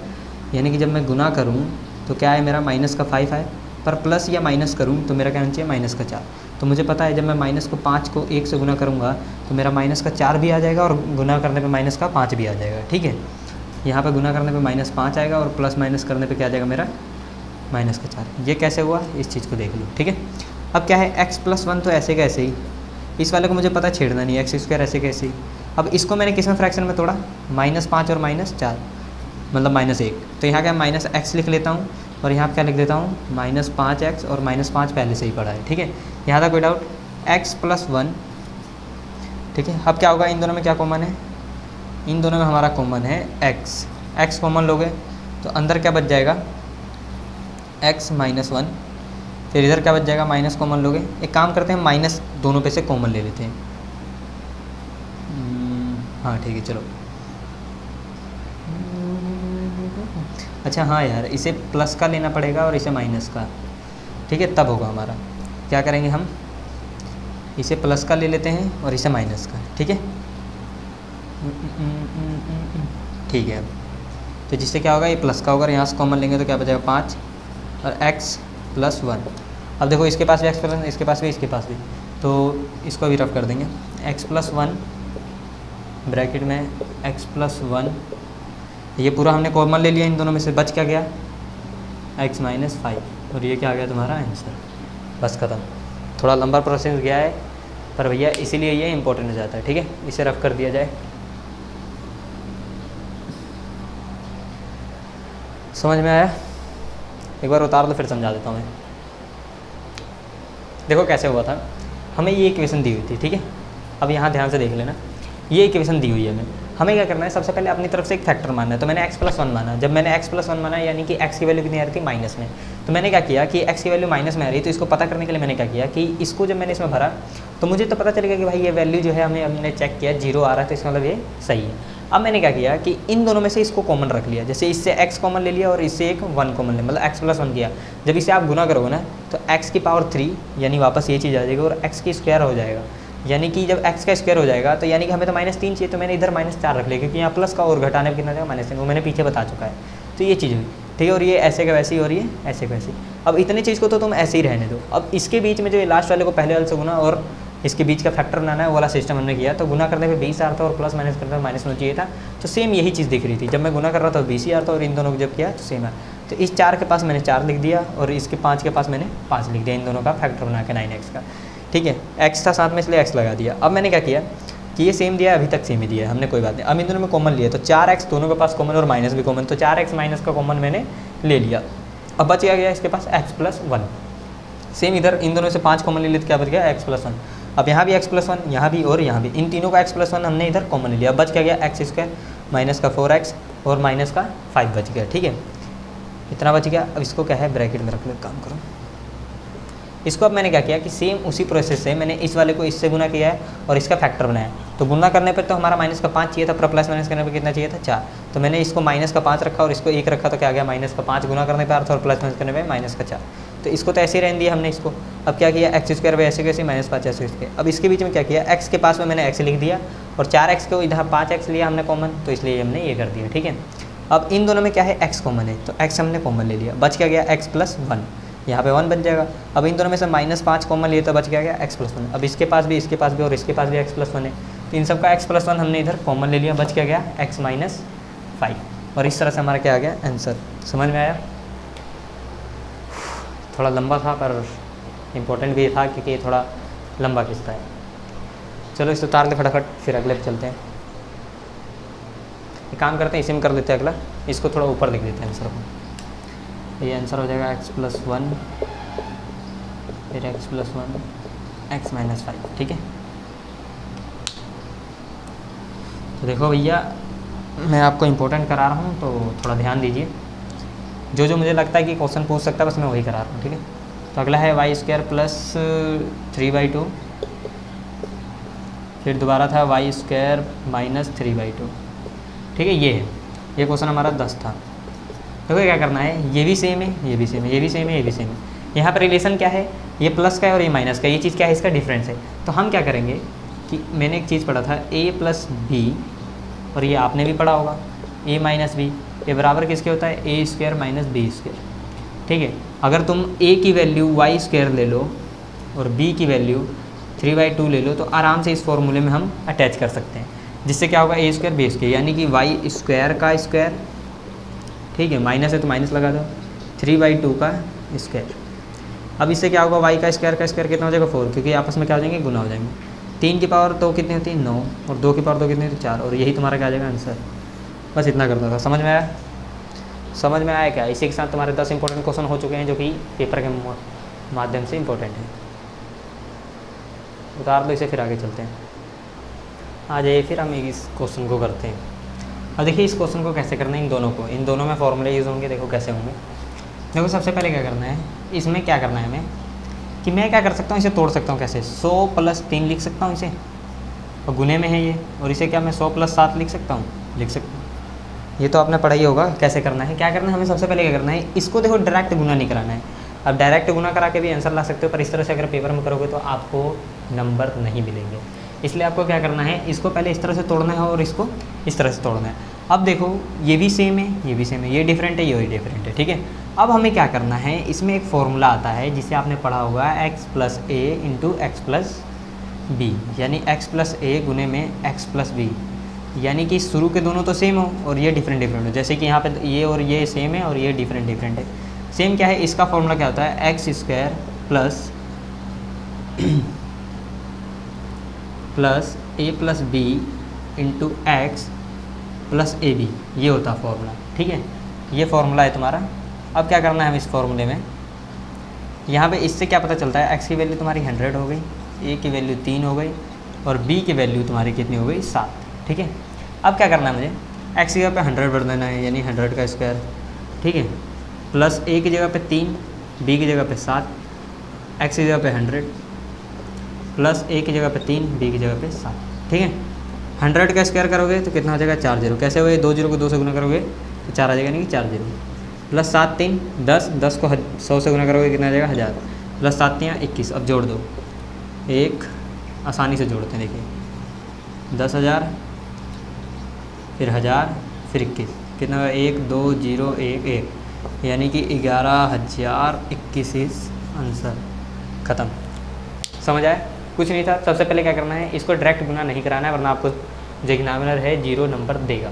Speaker 1: यानी कि जब मैं गुना करूँ तो क्या है मेरा -5 आए, पर प्लस या माइनस करूँ तो मेरा क्या होना चाहिए, -4। तो मुझे पता है जब मैं -5 को 1 से गुना करूँगा तो मेरा -4 भी आ जाएगा और गुना करने पे -5 भी आ जाएगा, ठीक है। यहाँ पे गुना करने पे -5 आएगा और प्लस माइनस करने पे क्या आ जाएगा मेरा -4। ये कैसे हुआ, इस चीज़ को देख लो, ठीक है। अब क्या है, x+1 तो ऐसे कैसे ही, इस वाले को मुझे पता छेड़ना नहीं है, x² ऐसे कैसे ही। अब इसको मैंने किस में फ्रैक्शन में तोड़ा, -5 और -4 मतलब -1। तो यहाँ क्या -x लिख लेता हूँ और यहाँ क्या लिख देता हूँ, -5x, और -5 पहले से ही पड़ा है, ठीक है। यहाँ था कोई डाउट, x+1, ठीक है। अब क्या होगा, इन दोनों में क्या कॉमन है, इन दोनों में हमारा कॉमन है x कॉमन लोगे तो अंदर क्या बच जाएगा, x-1। फिर इधर क्या बच जाएगा, माइनस कॉमन लोगे, एक काम करते हैं माइनस दोनों पे से कॉमन ले लेते हैं। हाँ ठीक है चलो, अच्छा हाँ यार, इसे प्लस का लेना पड़ेगा और इसे माइनस का, ठीक है, तब होगा हमारा। क्या करेंगे हम, इसे प्लस का ले लेते हैं और इसे माइनस का, ठीक है, ठीक है। तो जिससे क्या होगा, ये प्लस का होगा, यहाँ से कॉमन लेंगे तो क्या बचेगा 5 और x+1। अब देखो इसके पास भी x+1, इसके पास भी, इसके पास भी, तो इसको भी रफ कर देंगे, x+1 ब्रैकेट में x+1, ये पूरा हमने कॉमन ले लिया, इन दोनों में से बच क्या गया, x-5, और ये क्या आ गया तुम्हारा आंसर। बस ख़त्म। थोड़ा लंबा प्रोसेस गया है पर भैया इसीलिए ये इंपॉर्टेंट हो जाता है, ठीक है। इसे रफ कर दिया जाए, समझ में आया? एक बार उतार दो फिर समझा देता हूँ मैं। देखो कैसे हुआ था, हमें ये इक्वेशन दी हुई थी, ठीक है। अब यहाँ ध्यान से देख लेना, ये इक्वेशन दी हुई है हमें क्या करना है, सबसे पहले अपनी तरफ से एक फैक्टर मानना है। तो मैंने x+1 माना, जब मैंने x+1 माना यानी कि x की वैल्यू कितनी आ रही थी, माइनस में। तो मैंने क्या किया कि x की वैल्यू माइनस में आ रही है, तो इसको पता करने के लिए मैंने क्या किया कि इसको जब मैंने इसमें भरा तो मुझे तो पता चलेगा कि भाई ये वैल्यू जो है हमने चेक किया 0 आ रहा है, तो इसका मतलब ये सही है। अब मैंने क्या किया कि इन दोनों में से इसको कॉमन रख लिया, जैसे इससे x कॉमन ले लिया और इससे एक 1 कॉमन ले, मतलब x+1 किया। जब इसे आप गुना करोगे ना तो x की पावर 3 यानी वापस ये चीज़ आ जाएगी और x की स्क्वायर हो जाएगा, यानी कि जब x का स्क्वायर हो जाएगा तो यानी कि हमें तो -3 चाहिए, तो मैंने इधर -4 रख लिया, क्योंकि यहाँ प्लस का और घटाने में कितना जाएगा, -3, वो मैंने पीछे बता चुका है। तो ये चीज़ हुई, ठीक है। और ये ऐसे का वैसे ही और ये ऐसे का वैसे ही। अब इतने चीज़ को तो तुम ऐसे ही रहने दो। अब इसके बीच में जो ये लास्ट वाले को पहले वाले से गुना और इसके बीच का फैक्टर बनाना है, वो वाला सिस्टम हमने किया। तो गुना करने पे 20 आ रहा था और प्लस माइनस करने पे -9 चाहिए था, तो सेम यही चीज़ दिख रही थी। जब मैं गुना कर रहा था तो 20 आ रहा था और इन दोनों को जब किया तो सेम है। तो इस 4 के पास मैंने 4 लिख दिया और इसके 5 के पास मैंने 5 लिख दिया, इन दोनों का फैक्टर बना के 9x का। ठीक है, x था साथ में इसलिए x लगा दिया। अब मैंने क्या किया कि ये सेम दिया, अभी तक सेम ही दिया है, हमने कोई बात नहीं। अब इन दोनों में कॉमन लिया तो 4x दोनों के पास कॉमन और माइनस भी कॉमन, तो 4x माइनस का कॉमन मैंने ले लिया। अब बच गया इसके पास x+1। सेम इधर इन दोनों से 5 कॉमन ले लिए, क्या बच गया x+1। अब यहाँ भी x+1, यहाँ भी और यहाँ भी, इन तीनों का x+1 हमने इधर कॉमन ले लिया। अब बच क्या गया x² माइनस का 4x और माइनस का 5 बच गया। ठीक है, इतना बच गया। अब इसको क्या है ब्रैकेट में रख लो, काम करो इसको। अब मैंने क्या किया कि सेम उसी प्रोसेस से मैंने इस वाले को इससे गुना किया है और इसका फैक्टर बनाया। तो गुना करने पर तो हमारा माइनस का 5 चाहिए था, पर प्लस माइनस करने पर कितना चाहिए था 4। तो मैंने इसको माइनस का 5 रखा और इसको 1 रखा, तो क्या आ गया माइनस का 5 गुना करने पर अर्थ और प्लस माइनस करने पर माइनस का 4। तो इसको तो ऐसे ही रहने दिया हमने इसको। अब क्या किया x² ऐसे कैसे -5 ऐसे इसके। अब इसके बीच में क्या किया, x के पास में मैंने x लिख दिया और 4x को इधर 5x लिया हमने कॉमन, तो इसलिए हमने ये कर दिया। ठीक है, अब इन दोनों में क्या है x कॉमन है, तो x हमने कॉमन ले लिया। बच क्या गया x+1, यहाँ पे 1 बन जाएगा। अब इन दोनों में से -5 कॉमन लिए तो बच क्या गया x+1। अब इसके पास भी, इसके पास भी और इसके पास भी x+1 है, तो इन सब का x+1 हमने इधर कॉमन ले लिया। बच क्या गया x-5। और इस तरह से हमारा क्या आ गया आंसर। समझ में आया? थोड़ा लंबा था पर इम्पोर्टेंट भी था क्योंकि ये थोड़ा लंबा किस्सा है। चलो इसे उतार ले फटाफट, फिर अगले पे चलते हैं। एक काम करते हैं, इसी में कर लेते हैं अगला, इसको थोड़ा ऊपर लिख देते हैं आंसर को। ये आंसर हो जाएगा x+1 फिर x+1 x-5। ठीक है, तो देखो भैया मैं आपको इम्पोर्टेंट करा रहा हूँ तो थोड़ा ध्यान दीजिए। जो मुझे लगता है कि क्वेश्चन पूछ सकता है बस मैं वही करा रहा हूँ। ठीक है, तो अगला है y² + 3/2, फिर दोबारा था y² - 3/2। ठीक है, ये क्वेश्चन हमारा 10 था। देखो क्या करना है, ये भी सेम है, ये भी सेम है, ये भी सेम है, ये भी सेम है। यहाँ पर रिलेशन क्या है, ये प्लस का है और ये माइनस का, ये चीज़ क्या है, इसका डिफरेंस है। तो हम क्या करेंगे कि मैंने एक चीज़ पढ़ा था a + b, और ये आपने भी पढ़ा होगा a - b, ये बराबर किसके होता है a² - b²। ठीक है, अगर तुम a की वैल्यू y² ले लो और b की वैल्यू 3/2 ले लो तो आराम से इस फॉर्मूले में हम अटैच कर सकते हैं, जिससे क्या होगा a² b², यानी कि y² का स्क्वायर। ठीक है, माइनस है तो माइनस लगा दो, 3/2 का स्क्वायर। अब इससे क्या होगा, y का स्क्वायर कितना हो जाएगा 4, क्योंकि आपस में क्या हो जाएंगे, गुना हो जाएंगे। 3 की पावर 2 कितनी होती है 9, और 2 की पावर 2 कितनी होती है 4, और यही तुम्हारा क्या आ जाएगा आंसर। बस इतना करना था। समझ में आया? समझ में आया क्या? इसी के साथ तुम्हारे 10 इंपॉर्टेंट क्वेश्चन हो चुके हैं जो कि पेपर के माध्यम से इंपॉर्टेंट है। उतार दो इसे, फिर आगे चलते हैं। आ जाइए, फिर हम इस क्वेश्चन को करते हैं। अब देखिए इस क्वेश्चन को कैसे करना है, इन दोनों में फॉर्मूले यूज़ होंगे। देखो कैसे होंगे। देखो सबसे पहले क्या करना है, इसमें क्या करना है हमें कि मैं क्या कर सकता हूँ, इसे तोड़ सकता हूँ। कैसे, 100 + 3 लिख सकता हूँ इसे, और गुने में है ये, और इसे क्या मैं 100 + 7 लिख सकता हूँ, लिख सकता हूँ। ये तो आपने पढ़ा ही होगा कैसे करना है। क्या करना है हमें, सबसे पहले क्या करना है, इसको देखो डायरेक्ट गुना नहीं कराना है। अब डायरेक्ट गुना करा के भी आंसर ला सकते हो, पर इस तरह से अगर पेपर में करोगे तो आपको नंबर नहीं मिलेंगे। इसलिए आपको क्या करना है, इसको पहले इस तरह से तोड़ना है और इसको इस तरह से तोड़ना है। अब देखो ये भी सेम है, ये भी सेम है, ये डिफरेंट है, ये भी डिफरेंट है। ठीक है, अब हमें क्या करना है, इसमें एक फॉर्मूला आता है जिसे आपने पढ़ा होगा x + a × x + b, यानी x + a गुने में x + b, यानी कि शुरू के दोनों तो सेम हो और ये डिफरेंट हो। जैसे कि यहाँ पे ये और ये सेम है और ये डिफरेंट है। सेम क्या है, इसका फॉर्मूला क्या होता है, x² + a + b × x + ab, ये होता है फॉर्मूला। ठीक है, ये फॉर्मूला है तुम्हारा। अब क्या करना है हमें इस फॉर्मूले में, यहाँ पे इससे क्या पता चलता है, x की वैल्यू तुम्हारी 100 हो गई, a की वैल्यू 3 हो गई और b की वैल्यू तुम्हारी कितनी हो गई 7। ठीक है, अब क्या करना है मुझे, x की जगह पे 100 भर देना है, यानी 100 का स्क्वायर। ठीक है, प्लस a की जगह पे 3, b की जगह पे 7, x की जगह पे 100, प्लस a की जगह पे 3, b की जगह पे 7। ठीक है, 100 का स्क्वायर करोगे तो कितना हो जाएगा 4 0। कैसे हुए, 2 0 को 2 से गुना करोगे तो 4 आ जाएगा, यानी कि 4 0, प्लस 7 3 10, 10 को 100 से गुना करोगे कितना आ जाएगा 1000, प्लस 7 3 21। अब जोड़ दो, एक आसानी से जोड़ते हैं। देखिए 10,000 फिर 1000 फिर 21, कितना होगा 1 2 0 1 1, यानी कि 11,021 आंसर। ख़त्म। समझ आया? कुछ नहीं था। सबसे पहले क्या करना है, इसको डायरेक्ट गुना नहीं कराना है, वरना आपको जो एग्जामिनर है 0 नंबर देगा।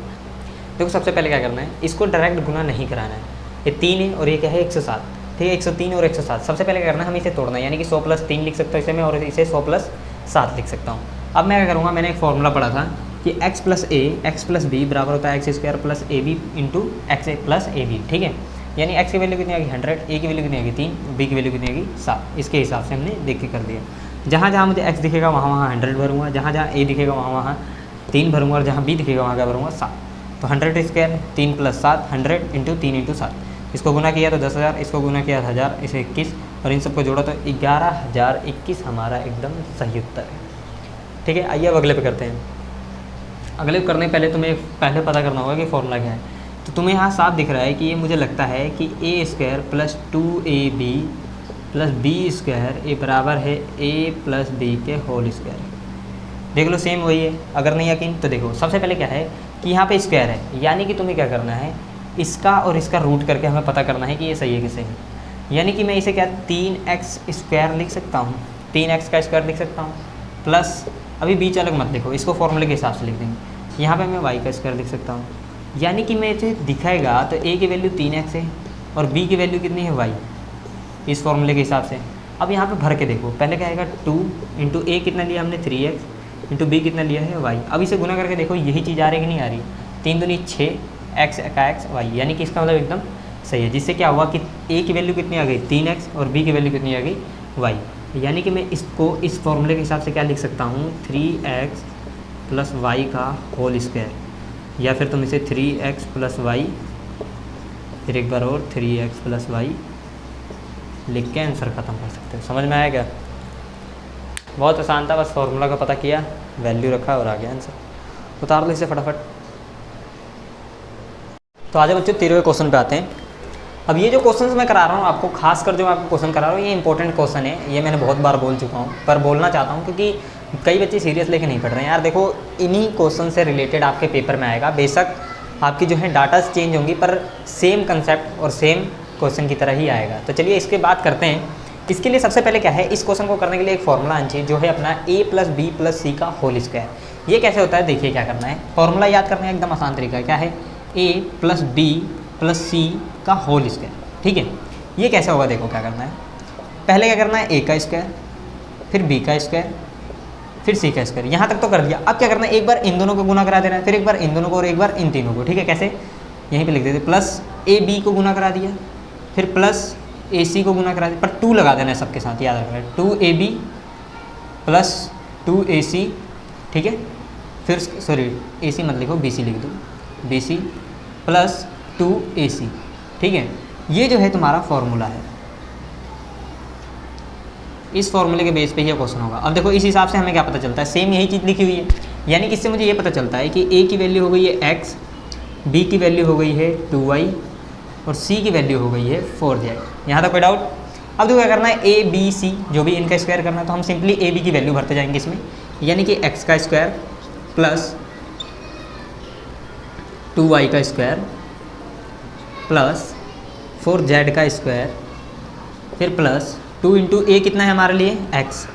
Speaker 1: देखो सबसे पहले क्या करना है, इसको डायरेक्ट गुना नहीं कराना है, ये 3 है और ये क्या है 107, ठीक है 103 और 107। सबसे पहले क्या करना है, हमें इसे तोड़ना है, यानी कि 100 + 3 लिख सकता हूँ इसे मैं, और इसे 100 + 7 लिख सकता हूँ। अब मैं क्या करूँगा, मैंने एक फॉर्मूला पढ़ा था कि x + a x + b बराबर होता है x² + ab × x + ab, ठीक है। यानी x की वैल्यू कितनी आ गई 100, a की वैल्यू कितनी आ गई 3, b की वैल्यू कितनी आ गई 7। इसके हिसाब से हमने देख के कर दिया। जहाँ जहाँ मुझे x दिखेगा वहाँ वहाँ 100 भरूँगा, जहाँ जहाँ a दिखेगा वहाँ वहाँ 3 भरूँगा, और जहाँ b दिखेगा वहाँ क्या भरूँगा 7। तो 100² 3 + 7 100 × 3 × 7, इसको गुना किया तो 10,000, इसको गुना किया 1000, इसे 21, और इन सबको जोड़ा तो 11,021 हमारा एकदम सही उत्तर है, ठीक है। आइए अब अगले पे करते हैं। अगले करने पहले तुम्हें पहले पता करना होगा कि फॉर्मूला क्या है। तो तुम्हें यहाँ साफ दिख रहा है कि ये मुझे लगता है कि a² + 2ab + b² ये बराबर है a + b के होल स्क्वायर। देख लो सेम वही है। अगर नहीं यकीन तो देखो, सबसे पहले क्या है कि यहाँ पे स्क्वायर है, यानी कि तुम्हें क्या करना है, इसका और इसका रूट करके हमें पता करना है कि ये सही है कि सही। यानी कि मैं इसे क्या 3x² लिख सकता हूँ, 3x का स्क्वायर लिख सकता हूँ, प्लस अभी बीच अलग मत लिखो, इसको फॉर्मूले के हिसाब से लिख देंगे। यहाँ पे मैं y का स्क्वायर लिख सकता हूँ, यानी कि मैं इसे दिखाएगा तो a की वैल्यू 3x है और b की वैल्यू कितनी है y, इस फॉर्मूले के हिसाब से। अब यहाँ पे भर के देखो, पहले क्या आएगा 2 × a कितना लिया हमने 3x × b कितना लिया है y। अब इसे गुना करके देखो यही चीज़ आ रही है कि नहीं आ रही, 3 दूनी 6 x का x y, यानी कि इसका मतलब एकदम सही है। जिससे क्या हुआ कि a की वैल्यू कितनी आ गई 3x और b की वैल्यू कितनी आ गई y। यानी कि मैं इसको इस फॉर्मूले के हिसाब से क्या लिख सकता हूँ 3x + y का होल स्क्वायर, या फिर तुम इसे 3x + y, फिर एक बार और 3x + y लिख के आंसर ख़त्म कर सकते हो। समझ में आया क्या? बहुत आसान था, बस फॉर्मूला का पता किया, वैल्यू रखा और आ गया आंसर। उतार लो इसे फटाफट। तो आज बच्चों 13वें क्वेश्चन पे आते हैं। अब ये जो क्वेश्चन मैं करा रहा हूँ आपको, खासकर जो मैं आपको क्वेश्चन करा रहा हूँ, ये इंपॉर्टेंट क्वेश्चन है। ये मैंने बहुत बार बोल चुका हूँ, पर बोलना चाहता हूँ क्योंकि कई बच्चे सीरियस लेके नहीं पढ़ रहे हैं। यार देखो, इन्हीं क्वेश्चन से रिलेटेड आपके पेपर में आएगा। बेशक आपकी जो है डाटा चेंज होंगी, पर सेम कंसेप्ट और सेम क्वेश्चन की तरह ही आएगा। तो चलिए इसके बात करते हैं। इसके लिए सबसे पहले क्या है, इस क्वेश्चन को करने के लिए एक फॉर्मूला आना चाहिए, जो है अपना a + b + c का होल स्क्वायर। ये कैसे होता है, देखिए क्या करना है। फॉर्मूला याद करने का एकदम आसान तरीका है, क्या है a + b + c का होल स्क्वायर, ठीक है। ये कैसे होगा, देखो क्या करना है। पहले क्या करना है, a का स्क्वायर, फिर b का स्क्वायर, फिर c का स्क्वायर। यहाँ तक तो कर दिया। अब क्या करना है, एक बार इन दोनों को गुना करा देना है, फिर एक बार इन दोनों को और एक बार इन तीनों को, ठीक है। कैसे, यहीं पे लिख देते प्लस ab को गुना करा दिया, फिर प्लस ac को गुना करा दिया, पर 2 लगा देना है सबके साथ, याद रखना है 2ab + 2ac, ठीक है। फिर सॉरी ac मत लिखो, bc लिख दो, bc + 2ac, ठीक है। ये जो है तुम्हारा फॉर्मूला है। इस फॉर्मूले के बेस पे ये क्वेश्चन होगा। अब देखो इस हिसाब से हमें क्या पता चलता है, सेम यही चीज़ लिखी हुई है। यानी कि इससे मुझे ये पता चलता है कि a की वैल्यू हो गई है x, b की वैल्यू हो गई है 2y और c की वैल्यू हो गई है 4z। यहाँ तक कोई डाउट? अब देखो क्या करना है, a b c जो भी इनका स्क्वायर करना है, तो हम सिंपली a b की वैल्यू भरते जाएंगे इसमें। यानी कि x का स्क्वायर प्लस 2y का स्क्वायर प्लस 4z का स्क्वायर, फिर प्लस 2 × a कितना है हमारे लिए x,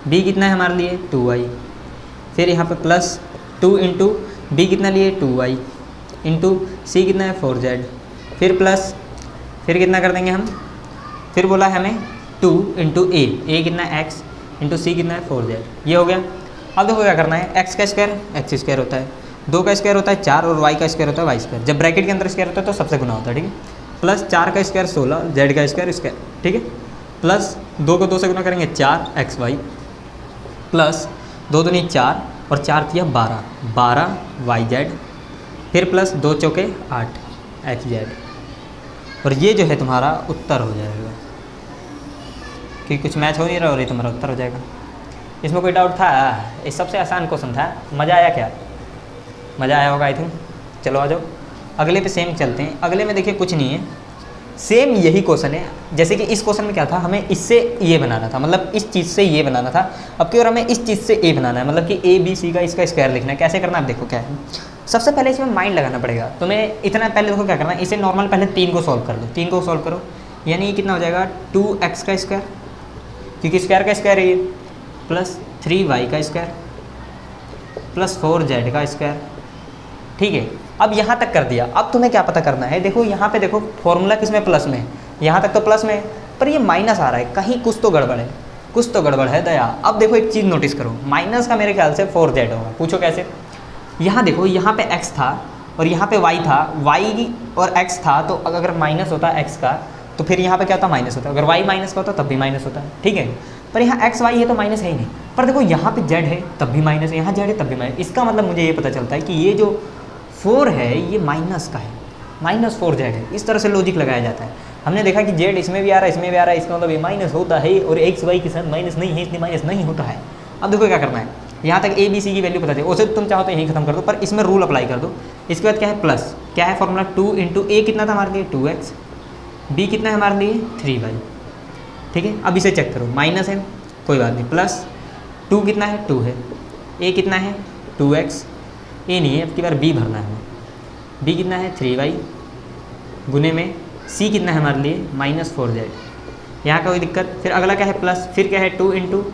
Speaker 1: b कितना है हमारे लिए 2y, फिर यहाँ पे प्लस 2 × b कितना लिए 2y इंटू c कितना है 4z, फिर प्लस फिर कितना कर देंगे हम, फिर बोला है हमें 2 × a कितना है x इंटू c कितना है 4z। ये हो गया। अब देखो क्या करना है, x का स्क्वायर x स्क्वायर होता है, 2 का स्क्वायर होता है 4 और y का स्क्वायर होता है y स्क्वायर। जब ब्रैकेट के अंदर स्क्वायर होता है तो सबसे गुना होता है, ठीक है। प्लस 4 का स्क्वायर 16, z का स्क्वायर, ठीक है। प्लस 2 को 2 से गुना करेंगे 4xy, प्लस 2 दूनी 4 और 4 किया 12yz, फिर प्लस 2 चौके 8xz। और ये जो है तुम्हारा उत्तर हो जाएगा, क्योंकि कुछ मैच हो नहीं रहा और ये तुम्हारा उत्तर हो जाएगा। इसमें कोई डाउट था? ये सबसे आसान क्वेश्चन था। मज़ा आया क्या? मज़ा आया होगा आई थिंक। चलो आ जाओ अगले पे सेम चलते हैं। अगले में देखिए कुछ नहीं है, सेम यही क्वेश्चन है। जैसे कि इस क्वेश्चन में क्या था, हमें इससे ये बनाना था, मतलब इस चीज़ से ये बनाना था। अब की और हमें इस चीज़ से ए बनाना है, मतलब कि ए बी सी का इसका स्क्वायर लिखना है। कैसे करना है, आप देखो क्या है। सबसे पहले इसमें माइंड लगाना पड़ेगा तुम्हें। इतना पहले देखो क्या करना है, इसे नॉर्मल पहले 3 को सॉल्व कर लो। 3 को सॉल्व करो, यानी ये कितना हो जाएगा 2x का स्क्वायर, क्योंकि स्क्वायर का स्क्वायर है ये, प्लस 3y का स्क्वायर प्लस 4z का स्क्वायर, ठीक है। अब यहाँ तक कर दिया, अब तुम्हें क्या पता करना है, देखो यहाँ पे देखो फॉर्मूला किसमें प्लस में, यहाँ तक तो प्लस में है, पर ये माइनस आ रहा है, कहीं कुछ तो गड़बड़ है, कुछ तो गड़बड़ है दया। अब देखो एक चीज़ नोटिस करो, माइनस का मेरे ख्याल से 4z होगा, पूछो कैसे। यहाँ देखो यहाँ पे x था और यहाँ पे y था, y और x था, तो अगर माइनस होता x का तो फिर यहाँ पे क्या होता, माइनस होता, अगर y माइनस का होता तब भी माइनस होता है, ठीक है। पर यहाँ x y है तो माइनस है ही नहीं, पर देखो यहाँ पे z है तब भी माइनस है, यहाँ z है तब भी माइनस। इसका मतलब मुझे ये पता चलता है कि ये जो 4 है ये माइनस का है, -4z है। इस तरह से लॉजिक लगाया जाता है। हमने देखा कि z इसमें भी आ रहा है, इसमें भी आ रहा है, इसका मतलब ये माइनस होता है और x y के साथ माइनस नहीं है, इसलिए माइनस नहीं होता है। अब देखो क्या करना है, यहाँ तक a b c की वैल्यू पता चले, उसे तुम चाहो तो यहीं खत्म कर दो, पर इसमें रूल अप्लाई कर दो। इसके बाद क्या है, प्लस क्या है फॉर्मूला, 2 इंटू a कितना था हमारे लिए 2x, b कितना है हमारे लिए 3y, ठीक है। अब इसे चेक करो, माइनस है कोई बात नहीं, प्लस 2 कितना है 2 है, a कितना है 2x, a नहीं है, अब की बार b भरना है हमें, b कितना है 3y गुने में c कितना है हमारे लिए -4z, यहाँ का कोई दिक्कत। फिर अगला क्या है प्लस, फिर क्या है 2 इंटू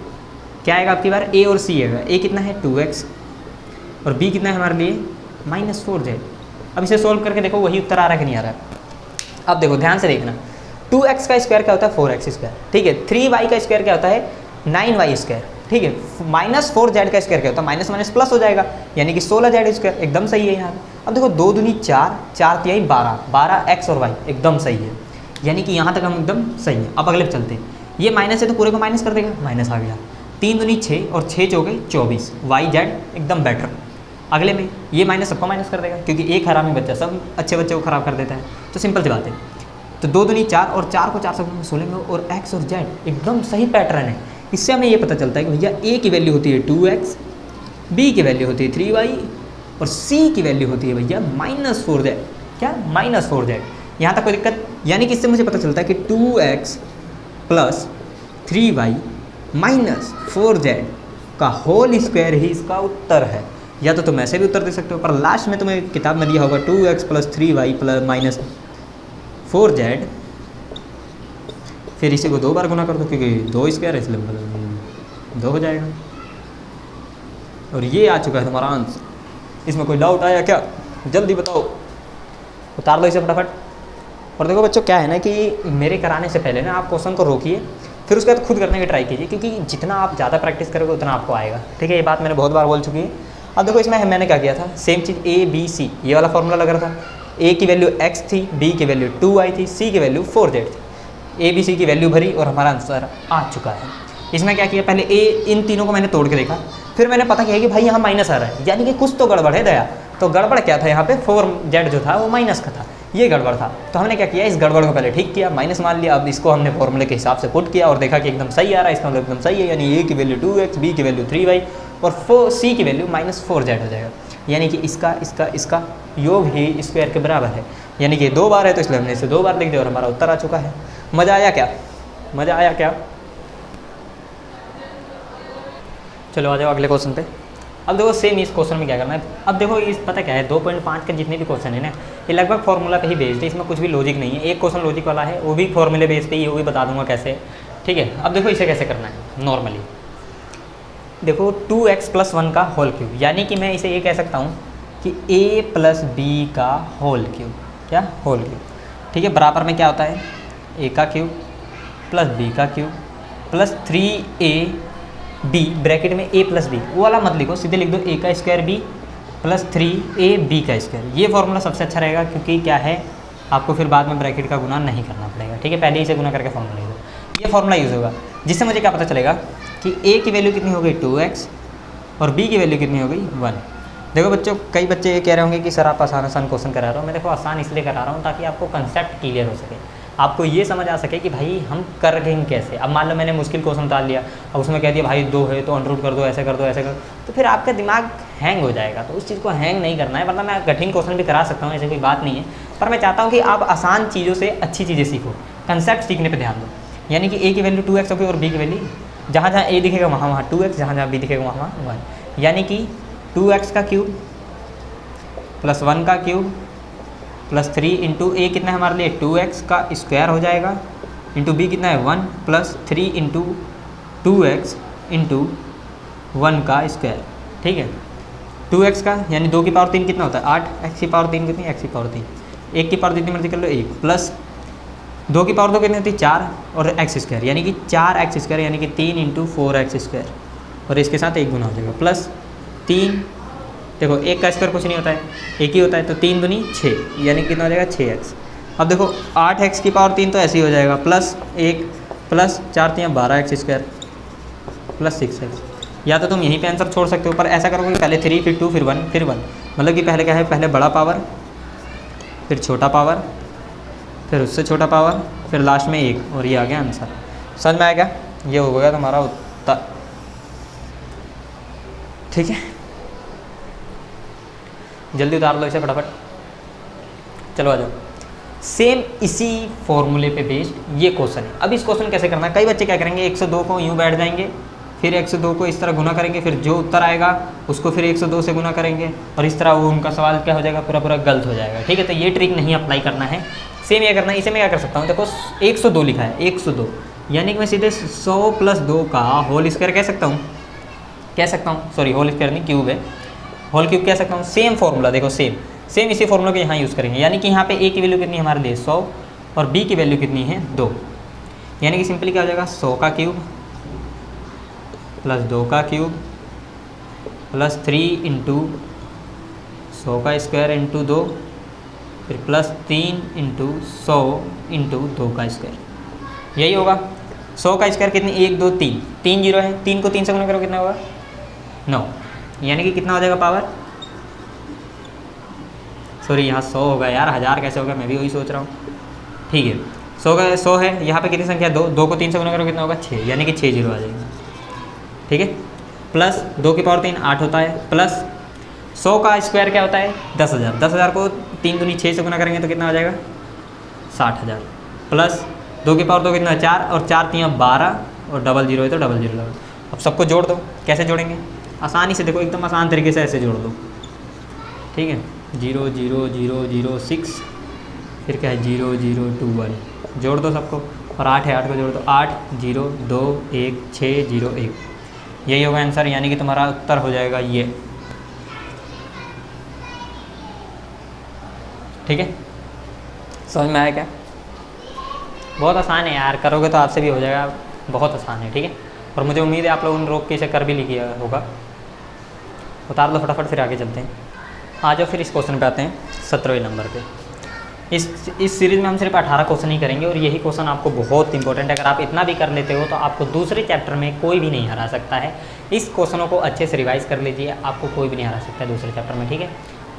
Speaker 1: क्या आएगा आपकी बार a और c आएगा, a कितना है 2x और b कितना है हमारे लिए -4z। अब इसे सोल्व करके देखो वही उत्तर आ रहा है कि नहीं आ रहा है। अब देखो ध्यान से देखना, 2x का स्क्वायर क्या होता है 4x स्क्वायर, ठीक है। 3y का स्क्वायर क्या होता है 9y स्क्वायर, ठीक है। -4z का स्क्वायर क्या होता है, माइनस माइनस प्लस हो जाएगा, यानी कि 16z स्क्वायर, एकदम सही है यहाँ पे। अब देखो 2 दूनी 4, 4 तिहाई 12, 12x और y एकदम सही है, यानी कि यहाँ तक हम एकदम सही है। अब अगले पे चलते हैं, ये माइनस है तो पूरे को माइनस कर देगा, माइनस आ गया। 3 दूनी 6 और 6 चौके 24, y z एकदम बेटर। अगले में ये माइनस सबको माइनस कर देगा, क्योंकि एक हरामी बच्चा सब अच्छे बच्चे को ख़राब कर देता है, तो सिंपल सी बात है। तो 2 दूनी 4 और 4 को 4 से 16 में, और x और z एकदम सही पैटर्न है। इससे हमें ये पता चलता है कि भैया a की वैल्यू होती है 2x, b की वैल्यू होती है 3y और c की वैल्यू होती है भैया -4z, क्या -4z। यहाँ तक कोई दिक्कत, यानी कि इससे मुझे पता चलता है कि 2x प्लस 3y -4z का होल स्क्वायर ही इसका उत्तर है। या तो तुम ऐसे भी उत्तर दे सकते हो, पर लास्ट में तुम्हें किताब में दिया होगा 2x plus 3y plus -4z, फिर इसी को 2 बार गुना कर दो, क्योंकि 2 स्क्वायर है इसलिए 2 हो जाएगा। और ये आ चुका है तुम्हारा आंसर। इसमें कोई डाउट आया क्या, जल्दी बताओ, उतार लो इसे फटाफट। और देखो बच्चों क्या है ना कि मेरे कराने से पहले ना आप क्वेश्चन को रोकिए, फिर उसके बाद खुद करने की ट्राई कीजिए, क्योंकि जितना आप ज़्यादा प्रैक्टिस करोगे उतना आपको आएगा, ठीक है। ये बात मैंने बहुत बार बोल चुकी है। अब देखो इसमें मैंने क्या किया था, same cheese a b c ये वाला फॉर्मूला लग रहा था। a की वैल्यू x थी, b की वैल्यू 2y थी, c की वैल्यू 4z थी। a b c की वैल्यू भरी और हमारा आंसर आ चुका है। इसमें क्या किया, पहले a इन तीनों को मैंने तोड़ के देखा, फिर मैंने पता किया कि भाई यहाँ माइनस आ रहा है, यानी कि कुछ तो गड़बड़ है दया। तो गड़बड़ क्या था, यहाँ पे 4z जो था वो माइनस का था, ये गड़बड़ था। तो हमने क्या किया, इस गड़बड़ को पहले ठीक किया, माइनस मान लिया। अब इसको हमने फॉर्मूले के हिसाब से पुट किया और देखा कि एकदम सही आ रहा है, इसका मतलब एकदम सही है, यानी a की वैल्यू 2x, b की वैल्यू 3y और c की वैल्यू -4z हो जाएगा, यानी कि इसका योग ही स्क्वायर के बराबर है। यानी कि 2 बार है तो इसलिए हमने इसे 2 बार लिख दिया और हमारा उत्तर आ चुका है। मज़ा आया क्या, मज़ा आया क्या? चलो आ जाओ अगले क्वेश्चन पे। अब देखो सेम इस क्वेश्चन में क्या करना है। अब देखो इस पता क्या है, 2.5 के जितने भी क्वेश्चन है ना, ये लगभग फार्मूला पे ही बेस्ड है, इसमें कुछ भी लॉजिक नहीं है। एक क्वेश्चन लॉजिक वाला है, वो भी फॉर्मूले बेस्ड पे ही, वो भी बता दूंगा कैसे, ठीक है। अब देखो इसे कैसे करना है। नॉर्मली देखो 2x + 1 का होल क्यूब, यानी कि मैं इसे ये कह सकता हूँ कि a + b का होल क्यूब, क्या होल क्यूब, ठीक है। बराबर में क्या होता है, a का क्यूब प्लस b का क्यूब प्लस 3ab ब्रैकेट में a + b, वो वाला मत लिखो, सीधे लिख दो a का स्क्वायर b प्लस 3ab का स्क्वायर। ये फॉर्मूला सबसे अच्छा रहेगा, क्योंकि क्या है आपको फिर बाद में ब्रैकेट का गुना नहीं करना पड़ेगा, ठीक है। पहले ही से गुना करके फॉर्मूला लिख दो, ये फॉर्मूला यूज़ होगा, जिससे मुझे क्या पता चलेगा कि a की वैल्यू कितनी हो गई 2x और b की वैल्यू कितनी हो गई 1। देखो बच्चों, कई बच्चे ये कह रहे होंगे कि सर आप आसान क्वेश्चन करा रहे हो। मैं देखो आसान इसलिए करा रहा हूँ ताकि आपको कंसेप्ट क्लियर हो सके, आपको ये समझ आ सके कि भाई हम कर रहे हैं कैसे। अब मान लो मैंने मुश्किल क्वेश्चन डाल लिया, अब उसमें कह दिया भाई 2 है तो अंडर रूट कर दो, ऐसे कर दो, ऐसे कर दो, तो फिर आपका दिमाग हैंग हो जाएगा। तो उस चीज़ को हैंग नहीं करना है, वरना मैं कठिन क्वेश्चन भी करा सकता हूँ, ऐसी कोई बात नहीं है। पर मैं चाहता हूँ कि आप आसान चीज़ों से अच्छी चीज़ें सीखो, कंसेप्ट सीखने पर ध्यान दो। यानी कि a की वैल्यू 2x होगी और b की वैल्यू जहाँ जहाँ a दिखेगा वहाँ 2x, जहाँ जहाँ b दिखेगा वहाँ 1, यानी कि 2x का क्यूब प्लस 1 का क्यूब प्लस 3 इंटू a कितना है हमारे लिए 2x का स्क्वायर हो जाएगा, इंटू b कितना है 1 प्लस 3 इंटू 2x इंटू 1 का स्क्वायर, ठीक है। 2x का यानी 2 की पावर 3 कितना होता है 8, x की पावर 3 कितनी, x की पावर 3, 1 की पावर जितनी मर्जी कर लो 1, प्लस 2 की पावर 2 कितनी होती है 4 और x स्क्वायर यानी कि 4x स्क्वायर यानी कि 3 × 4x स्क्वायर और इसके साथ 1 गुना हो जाएगा, प्लस 3, देखो 1 का स्क्वायर कुछ नहीं होता है, 1 ही होता है, तो 3 दूनी 6 यानी कि कितना हो जाएगा 6x। अब देखो 8x की पावर 3 तो ऐसे ही हो जाएगा, plus 1 plus 4 3 12x square plus 6x। या तो तुम यहीं पे आंसर छोड़ सकते हो, पर ऐसा करोगे पहले 3 फिर 2 फिर 1 फिर 1, मतलब कि पहले क्या है, पहले बड़ा पावर फिर छोटा पावर फिर उससे छोटा पावर फिर लास्ट में 1 और ये आ गया आंसर। समझ में आएगा, ये हो गया तुम्हारा उत्तर। ठीक है, जल्दी उतार लो इसे फटाफट, चलो आ जाओ। सेम इसी फॉर्मूले पे बेस्ड ये क्वेश्चन है। अब इस क्वेश्चन कैसे करना है, कई बच्चे क्या करेंगे 102 को यूँ बैठ जाएंगे, फिर 102 को इस तरह गुना करेंगे, फिर जो उत्तर आएगा उसको फिर 102 से गुना करेंगे और इस तरह वो उनका सवाल क्या हो जाएगा, पूरा पूरा गलत हो जाएगा। ठीक है, तो ये ट्रिक नहीं अप्लाई करना है, सेम ये करना है। इसे मैं क्या कर सकता हूँ, देखो 102 लिखा है, 102 यानी कि मैं सीधे 100 + 2 का होल स्क्वायर कह सकता हूँ, सॉरी होल स्क्वायर नहीं, क्यूब है, होल क्यूब कह सकता हूँ। सेम फॉर्मूला देखो, सेम इसी फॉर्मूला को यहाँ यूज़ करेंगे, यानी कि यहाँ पे a की वैल्यू कितनी है हमारे लिए 100 और b की वैल्यू कितनी है 2, यानी कि सिंपली क्या हो जाएगा 100 का क्यूब प्लस 2 का क्यूब प्लस 3 × 100 का स्क्वायर इंटू 2 फिर प्लस 3 × 100 × 2 का स्क्वायर, यही होगा। 100 का स्क्वायर कितनी 1 2 3, 3 जीरो है, 3 को 3 से गुना करो कितना होगा 9, यानी कि कितना हो जाएगा पावर, सॉरी यहाँ 100 होगा यार, 1000 कैसे होगा, मैं भी वही सोच रहा हूँ। ठीक है, 100 है, यहाँ पे कितनी संख्या 2, 2 को 3 से गुना करो कितना होगा 6, यानी कि 6 जीरो आ जाएगा। ठीक है, प्लस 2 की पावर 3 8 होता है, प्लस 100 का स्क्वायर क्या होता है 10,000, 10,000 को 3 दूनी 6 से गुना करेंगे तो कितना आ जाएगा 60,000, प्लस 2 की पावर 2 कितना 4 और 4 3 12 और डबल जीरो है तो डबल जीरो लगा। अब सबको जोड़ दो, कैसे जोड़ेंगे, आसानी से देखो, एकदम आसान तरीके से ऐसे जोड़ दो। ठीक है, 0 0 0 0 6 फिर क्या है 0 0 2 1, जोड़ दो सबको, और 8 है 8 को जोड़ दो, 8 0 2 1 6 0 1, यही होगा आंसर, यानी कि तुम्हारा उत्तर हो जाएगा ये। ठीक है, समझ में आया क्या, बहुत आसान है यार, करोगे तो आपसे भी हो जाएगा, बहुत आसान है। ठीक है, और मुझे उम्मीद है आप लोगों ने रोक के इसे कर भी लिया होगा। उतार लो फटाफट, फिर आगे चलते हैं। आ जाओ फिर इस क्वेश्चन पे आते हैं 17वें नंबर पे। इस सीरीज़ में हम सिर्फ 18 क्वेश्चन ही करेंगे और यही क्वेश्चन आपको बहुत इंपॉर्टेंट है। अगर आप इतना भी कर लेते हो तो आपको दूसरे चैप्टर में कोई भी नहीं हरा सकता है। इस क्वेश्चनों को अच्छे से रिवाइज कर लीजिए, आपको कोई भी नहीं हरा सकता है दूसरे चैप्टर में। ठीक है,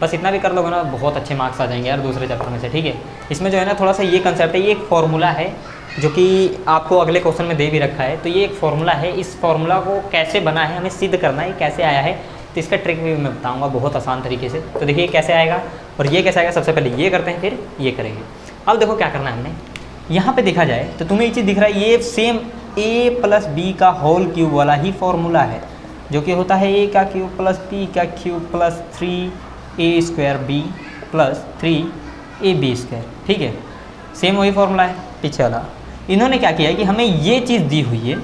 Speaker 1: बस इतना भी कर लोगे ना, बहुत अच्छे मार्क्स आ जाएंगे यार दूसरे चैप्टर में से। ठीक है, इसमें जो है ना थोड़ा सा ये कंसेप्ट है, ये एक फॉर्मूला है जो कि आपको अगले क्वेश्चन में दे भी रखा है। तो ये एक फॉर्मूला है, इस फॉर्मूला को कैसे बना है, हमें सिद्ध करना है, कैसे आया है, तो इसका ट्रिक भी मैं बताऊंगा बहुत आसान तरीके से। तो देखिए कैसे आएगा और ये कैसे आएगा, सबसे पहले ये करते हैं फिर ये करेंगे। अब देखो क्या करना है हमने, यहाँ पे देखा जाए तो तुम्हें ये चीज़ दिख रहा है, ये सेम a + b का होल क्यूब वाला ही फॉर्मूला है, जो कि होता है a का क्यूब प्लस b का cube plus 3a² b plus 3ab²। ठीक है, सेम वही फॉर्मूला है पीछे वाला। इन्होंने क्या किया है कि हमें ये चीज़ दी हुई है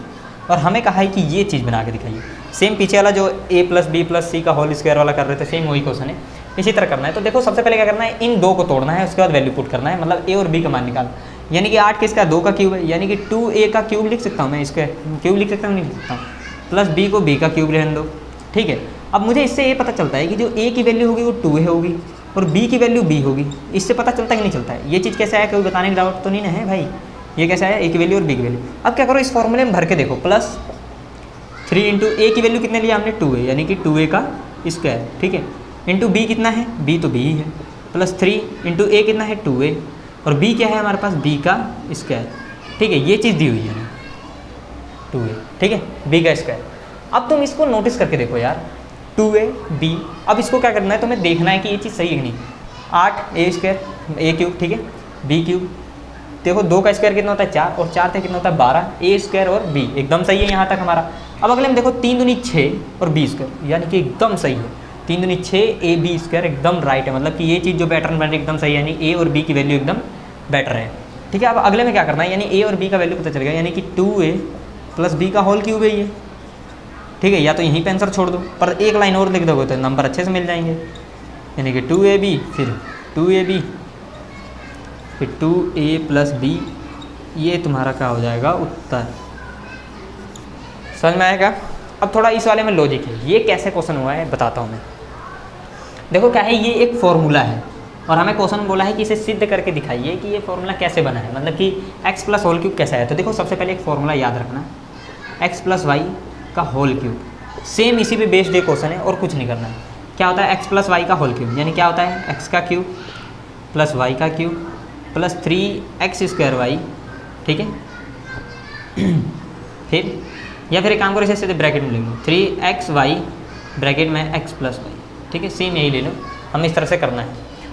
Speaker 1: और हमें कहा है कि ये चीज़ बना के दिखाइए। सेम पीछे वाला जो a + b + c का होल स्क्वायर वाला कर रहे थे, सेम वही क्वेश्चन है, इसी तरह करना है। तो देखो सबसे पहले क्या करना है, इन दो को तोड़ना है, उसके बाद वैल्यू पुट करना है, मतलब a और b का मान निकाल, यानी कि 8 किसका 2 का क्यूब है, यानी कि 2a का क्यूब लिख सकता हूँ मैं, इसके क्यूब लिख सकता हूँ, नहीं लिख सकता हूँ, प्लस b को b का क्यूब रहने दो। ठीक है, अब मुझे इससे ये पता चलता है कि जो a की वैल्यू होगी वो 2a होगी और b की वैल्यू b होगी। इससे पता चलता है कि नहीं चलता है, ये चीज़ कैसे आया, कोई बताने की डाउट तो नहीं ना है भाई, ये कैसे आया, a की वैल्यू और b की वैल्यू। अब क्या करो, इस फॉर्मूले में भर के देखो, प्लस 3 × a की वैल्यू कितने लिया हमने 2a, यानी कि 2a का स्क्वायर। ठीक है, इंटू b कितना है, b तो b ही है, प्लस 3 × a कितना है 2a और b क्या है हमारे पास b का स्क्वायर। ठीक है, ये चीज़ दी हुई है 2a, ठीक है, b का स्क्वायर। अब तुम इसको नोटिस करके देखो यार, 2a b, अब इसको क्या करना है, तुम्हें देखना है कि ये चीज़ सही है कि नहीं। 8a² a³ ठीक है, b³ देखो 2 का स्क्वायर कितना होता है 4 और 4 से कितना होता है 12, a² और b एकदम सही है यहाँ तक हमारा। अब अगले में देखो 3 दूनी 6 और b², यानी कि एकदम सही है, 3 दूनी 6 ab² एकदम राइट है, मतलब कि ये चीज़ जो पैटर्न बन रही है एकदम सही है, यानी a और b की वैल्यू एकदम बेटर है। ठीक है, अब अगले में क्या करना है, यानी a और b का वैल्यू पता चल गया, यानी कि 2a + b का होल क्यूब है ये। ठीक है, या तो यहीं पे आंसर छोड़ दो, पर एक लाइन और लिख दोगे तो नंबर अच्छे से मिल जाएंगे। यानी कि 2ab फिर 2ab फिर 2a + b, ये तुम्हारा क्या हो जाएगा उत्तर। समझ में आएगा। अब थोड़ा इस वाले में लॉजिक है, ये कैसे क्वेश्चन हुआ है बताता हूँ मैं। देखो क्या है, ये एक फॉर्मूला है और हमें क्वेश्चन बोला है कि इसे सिद्ध करके दिखाइए कि ये फॉर्मूला कैसे बना है, मतलब कि x + होल क्यूब कैसा है। तो देखो सबसे पहले एक फॉर्मूला याद रखना, x + y का होल क्यूब, सेम इसी पे बेस्ड एक क्वेश्चन है और कुछ नहीं करना है। क्या होता है x + y का होल क्यूब, यानी क्या होता है x का क्यूब + y का क्यूब + 3x² y, ठीक है। फिर या फिर एक काम करो, इसे सीधे ब्रैकेट में ले लो, 3xy ब्रैकेट में x + y, ठीक है, सेम यही ले लो। हमें इस तरह से करना है।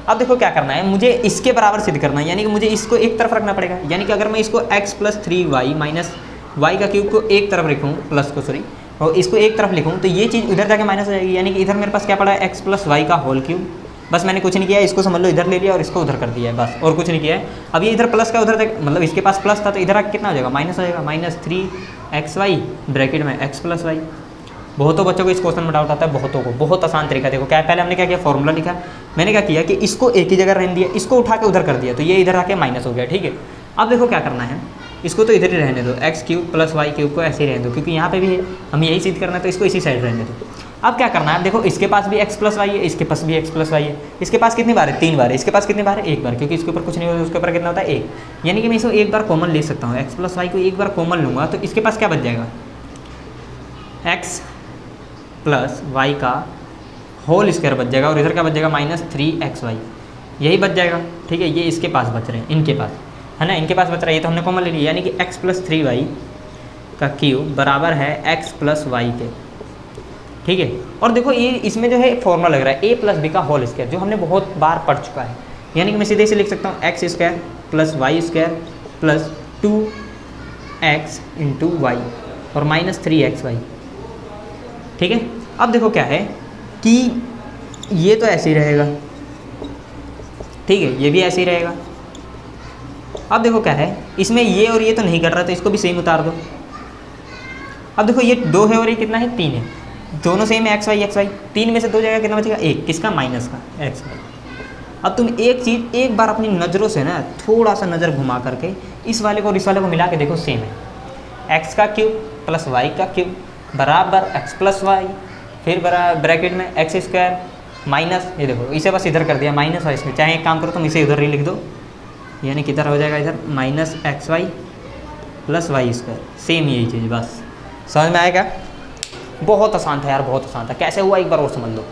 Speaker 1: अब देखो क्या करना है, मुझे इसके बराबर सिद्ध करना है, यानी कि मुझे इसको एक तरफ रखना पड़ेगा। यानी कि अगर मैं इसको x + 3y - y का क्यूब को एक तरफ लिखूँ, प्लस को सॉरी, और इसको एक तरफ लिखूँ, तो ये चीज़ उधर जाके माइनस हो जाएगी। यानी कि इधर मेरे पास क्या पड़ा है, x + y का होल क्यूब। बस मैंने कुछ नहीं किया है, इसको समझ लो इधर ले लिया और इसको उधर कर दिया है, बस और कुछ नहीं किया है। अब ये इधर प्लस का उधर तक, मतलब इसके पास प्लस था तो इधर आके कितना हो जाएगा, माइनस हो जाएगा, -3xy ब्रैकेट में x + y। बहुतों बच्चों को इस क्वेश्चन में डाउट आता है, बहुतों को। बहुत आसान तरीका देखो, क्या पहले हमने क्या किया, फॉर्मूला लिखा। मैंने क्या किया कि इसको एक ही जगह रहने दिया, इसको उठा के उधर कर दिया, तो ये इधर आके माइनस हो गया, ठीक है। अब देखो क्या करना है, इसको तो इधर ही रहने दो, x³ + y³ को ऐसे ही रहने दो, क्योंकि यहाँ पे भी है, हम यही सिद्ध करना है, तो इसको इसी साइड रहने दो। अब क्या करना है, देखो इसके पास भी x + y है, इसके पास भी x + y है। इसके पास कितनी बार है, 3 बार है। इसके पास कितनी बार है, 1 बार, क्योंकि इसके ऊपर कुछ नहीं होता, उसके ऊपर कितना होता है 1। यानी कि मैं इसको एक बार कॉमन ले सकता हूँ, x + y को एक बार कॉमन लूँगा तो इसके पास क्या बच जाएगा, x + y का होल स्क्वायर बच जाएगा, और इधर क्या बच जाएगा, -3xy, यही बच जाएगा, ठीक है। ये इसके पास बच रहे हैं, इनके पास है ना, इनके पास बच रहा है, ये तो हमने कॉमन ले लिया। यानी कि x + 3y का क्यूब बराबर है x + y के, ठीक है। और देखो ये इसमें जो है फॉर्मूला लग रहा है a + b का होल स्क्वायर, जो हमने बहुत बार पढ़ चुका है। यानी कि मैं सीधे से लिख सकता हूँ x² + y² + 2x × y और -3xy, ठीक है। अब देखो क्या है कि ये तो ऐसे ही रहेगा, ठीक है, ये भी ऐसे ही रहेगा। अब देखो क्या है, इसमें ये और ये तो नहीं कर रहा, तो इसको भी सेम उतार दो। अब देखो ये 2 है और ये कितना है, 3 है, दोनों सेम है, xy 3 में से 2 जाएगा, कितना बचेगा, 1, किसका, माइनस का, xy। अब तुम एक चीज़ एक बार अपनी नज़रों से ना थोड़ा सा नज़र घुमा करके इस वाले को और इस वाले को मिला के देखो, सेम है। x का क्यूब + y का क्यूब बराबर x + y, फिर ब्रैकेट में x² माइनस, ये देखो इसे बस इधर कर दिया, माइनस और इसमें, चाहे एक काम करो तुम इसे इधर ही लिख दो, यानी किधर हो जाएगा, इधर -xy + y², सेम यही चीज़, बस। समझ में आएगा। बहुत आसान था यार, बहुत आसान था। कैसे हुआ एक बार और समझ लो।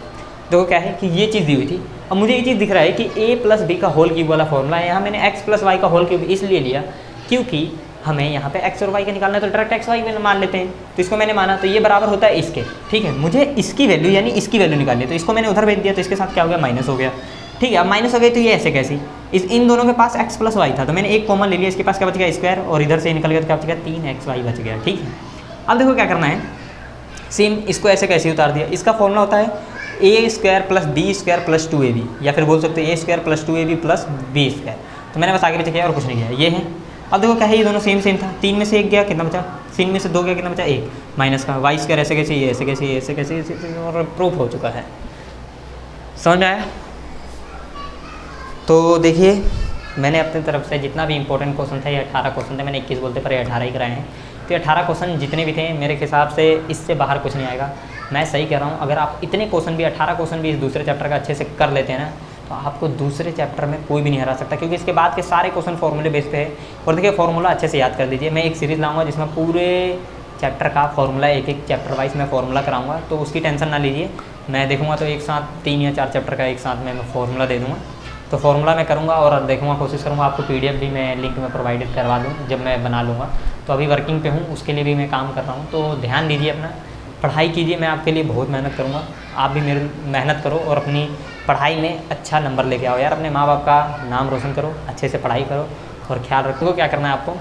Speaker 1: देखो क्या है कि ये चीज़ दी हुई थी, अब मुझे ये चीज़ दिख रहा है कि a + b का होल क्यूब वाला फॉर्मूला है। यहाँ मैंने x + y का होल क्यूब इसलिए लिया क्योंकि हमें यहाँ पे x और y का निकालना है, तो डायरेक्ट x y में मान लेते हैं, तो इसको मैंने माना, तो ये बराबर होता है इसके, ठीक है। मुझे इसकी वैल्यू यानी इसकी वैल्यू निकालनी है, तो इसको मैंने उधर भेज दिया, तो इसके साथ क्या हो गया, माइनस हो गया, ठीक है। अब माइनस हो गई तो ये ऐसे कैसी, इन दोनों के पास x + y था, तो मैंने एक कॉमन ले लिया, इसके पास क्या बच गया, स्क्वायर, और इधर से निकल गया तो क्या बच गया, 3xy बच गया, ठीक है। अब देखो क्या करना है, सेम इसको ऐसे कैसे उतार दिया। इसका फॉर्मूला होता है a² + b² + 2ab, या फिर बोल सकते हैं a² + 2ab + b²। तो मैंने बस आगे पीछे किया और कुछ नहीं किया, ये है। अब देखो क्या है, ये दोनों सेम था, 3 में से 1 गया, कितना बचा, 3 में से 2 गया, कितना बचा, 1, माइनस का y² ऐसे कैसे, ये ऐसे कैसे, ये ऐसे कैसे, और प्रूफ हो चुका है। समझ में आया। तो देखिए मैंने अपनी तरफ से जितना भी इंपॉर्टेंट क्वेश्चन था, ये 18 क्वेश्चन थे, मैंने 21 बोलते पर 18 ही कराए हैं। तो 18 क्वेश्चन जितने भी थे मेरे हिसाब से इससे बाहर कुछ नहीं आएगा, मैं सही कह रहा हूँ। अगर आप इतने क्वेश्चन भी 18 क्वेश्चन भी इस दूसरे चैप्टर का अच्छे से कर लेते हैं ना, तो आपको दूसरे चैप्टर में कोई भी नहीं हरा सकता, क्योंकि इसके बाद के सारे क्वेश्चन फॉर्मूले बेस पे है। और देखिए फॉर्मूला अच्छे से याद कर लीजिए, मैं एक सीरीज़ लाऊंगा जिसमें पूरे चैप्टर का फॉर्मूला एक चैप्टर वाइज मैं फॉर्मूला कराऊंगा, तो उसकी टेंशन ना लीजिए। मैं देखूंगा तो एक साथ 3 या 4 चैप्टर का एक साथ मैं फॉर्मूला दे दूँगा, तो फॉर्मूला मैं करूँगा और देखूँगा, कोशिश करूँगा आपको PDF भी मैं लिंक में प्रोवाइड करवा दूँ जब मैं बना लूँगा। तो अभी वर्किंग पे हूँ, उसके लिए भी मैं काम कर रहा हूँ, तो ध्यान दीजिए, अपना पढ़ाई कीजिए। मैं आपके लिए बहुत मेहनत करूँगा, आप भी मेरी मेहनत करो और अपनी पढ़ाई में अच्छा नंबर लेके आओ यार। अपने माँ बाप का नाम रोशन करो, अच्छे से पढ़ाई करो और ख्याल रखो। क्या करना है आपको,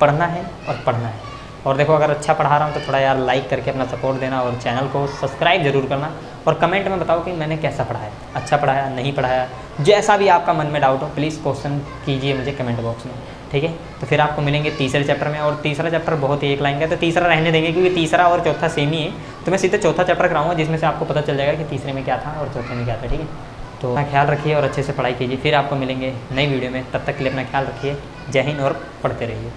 Speaker 1: पढ़ना है और पढ़ना है। और देखो अगर अच्छा पढ़ा रहा हूँ तो थोड़ा यार लाइक करके अपना सपोर्ट देना और चैनल को सब्सक्राइब जरूर करना, और कमेंट में बताओ कि मैंने कैसा पढ़ाया, अच्छा पढ़ाया, नहीं पढ़ाया। जैसा भी आपका मन में डाउट हो प्लीज़ क्वेश्चन कीजिए मुझे कमेंट बॉक्स में, ठीक है। तो फिर आपको मिलेंगे तीसरे चैप्टर में, और तीसरा चैप्टर बहुत ही एक लाइन का है, तो तीसरा रहने देंगे क्योंकि तीसरा और चौथा सेम ही है। तो मैं सीधे चौथा चैप्टर कराऊंगा जिसमें से आपको पता चल जाएगा कि तीसरे में क्या था और चौथे में क्या था, ठीक है। तो अपना ख्याल रखिए और अच्छे से पढ़ाई कीजिए। फिर आपको मिलेंगे नई वीडियो में, तब तक के लिए अपना ख्याल रखिए। जय हिंद और पढ़ते रहिए।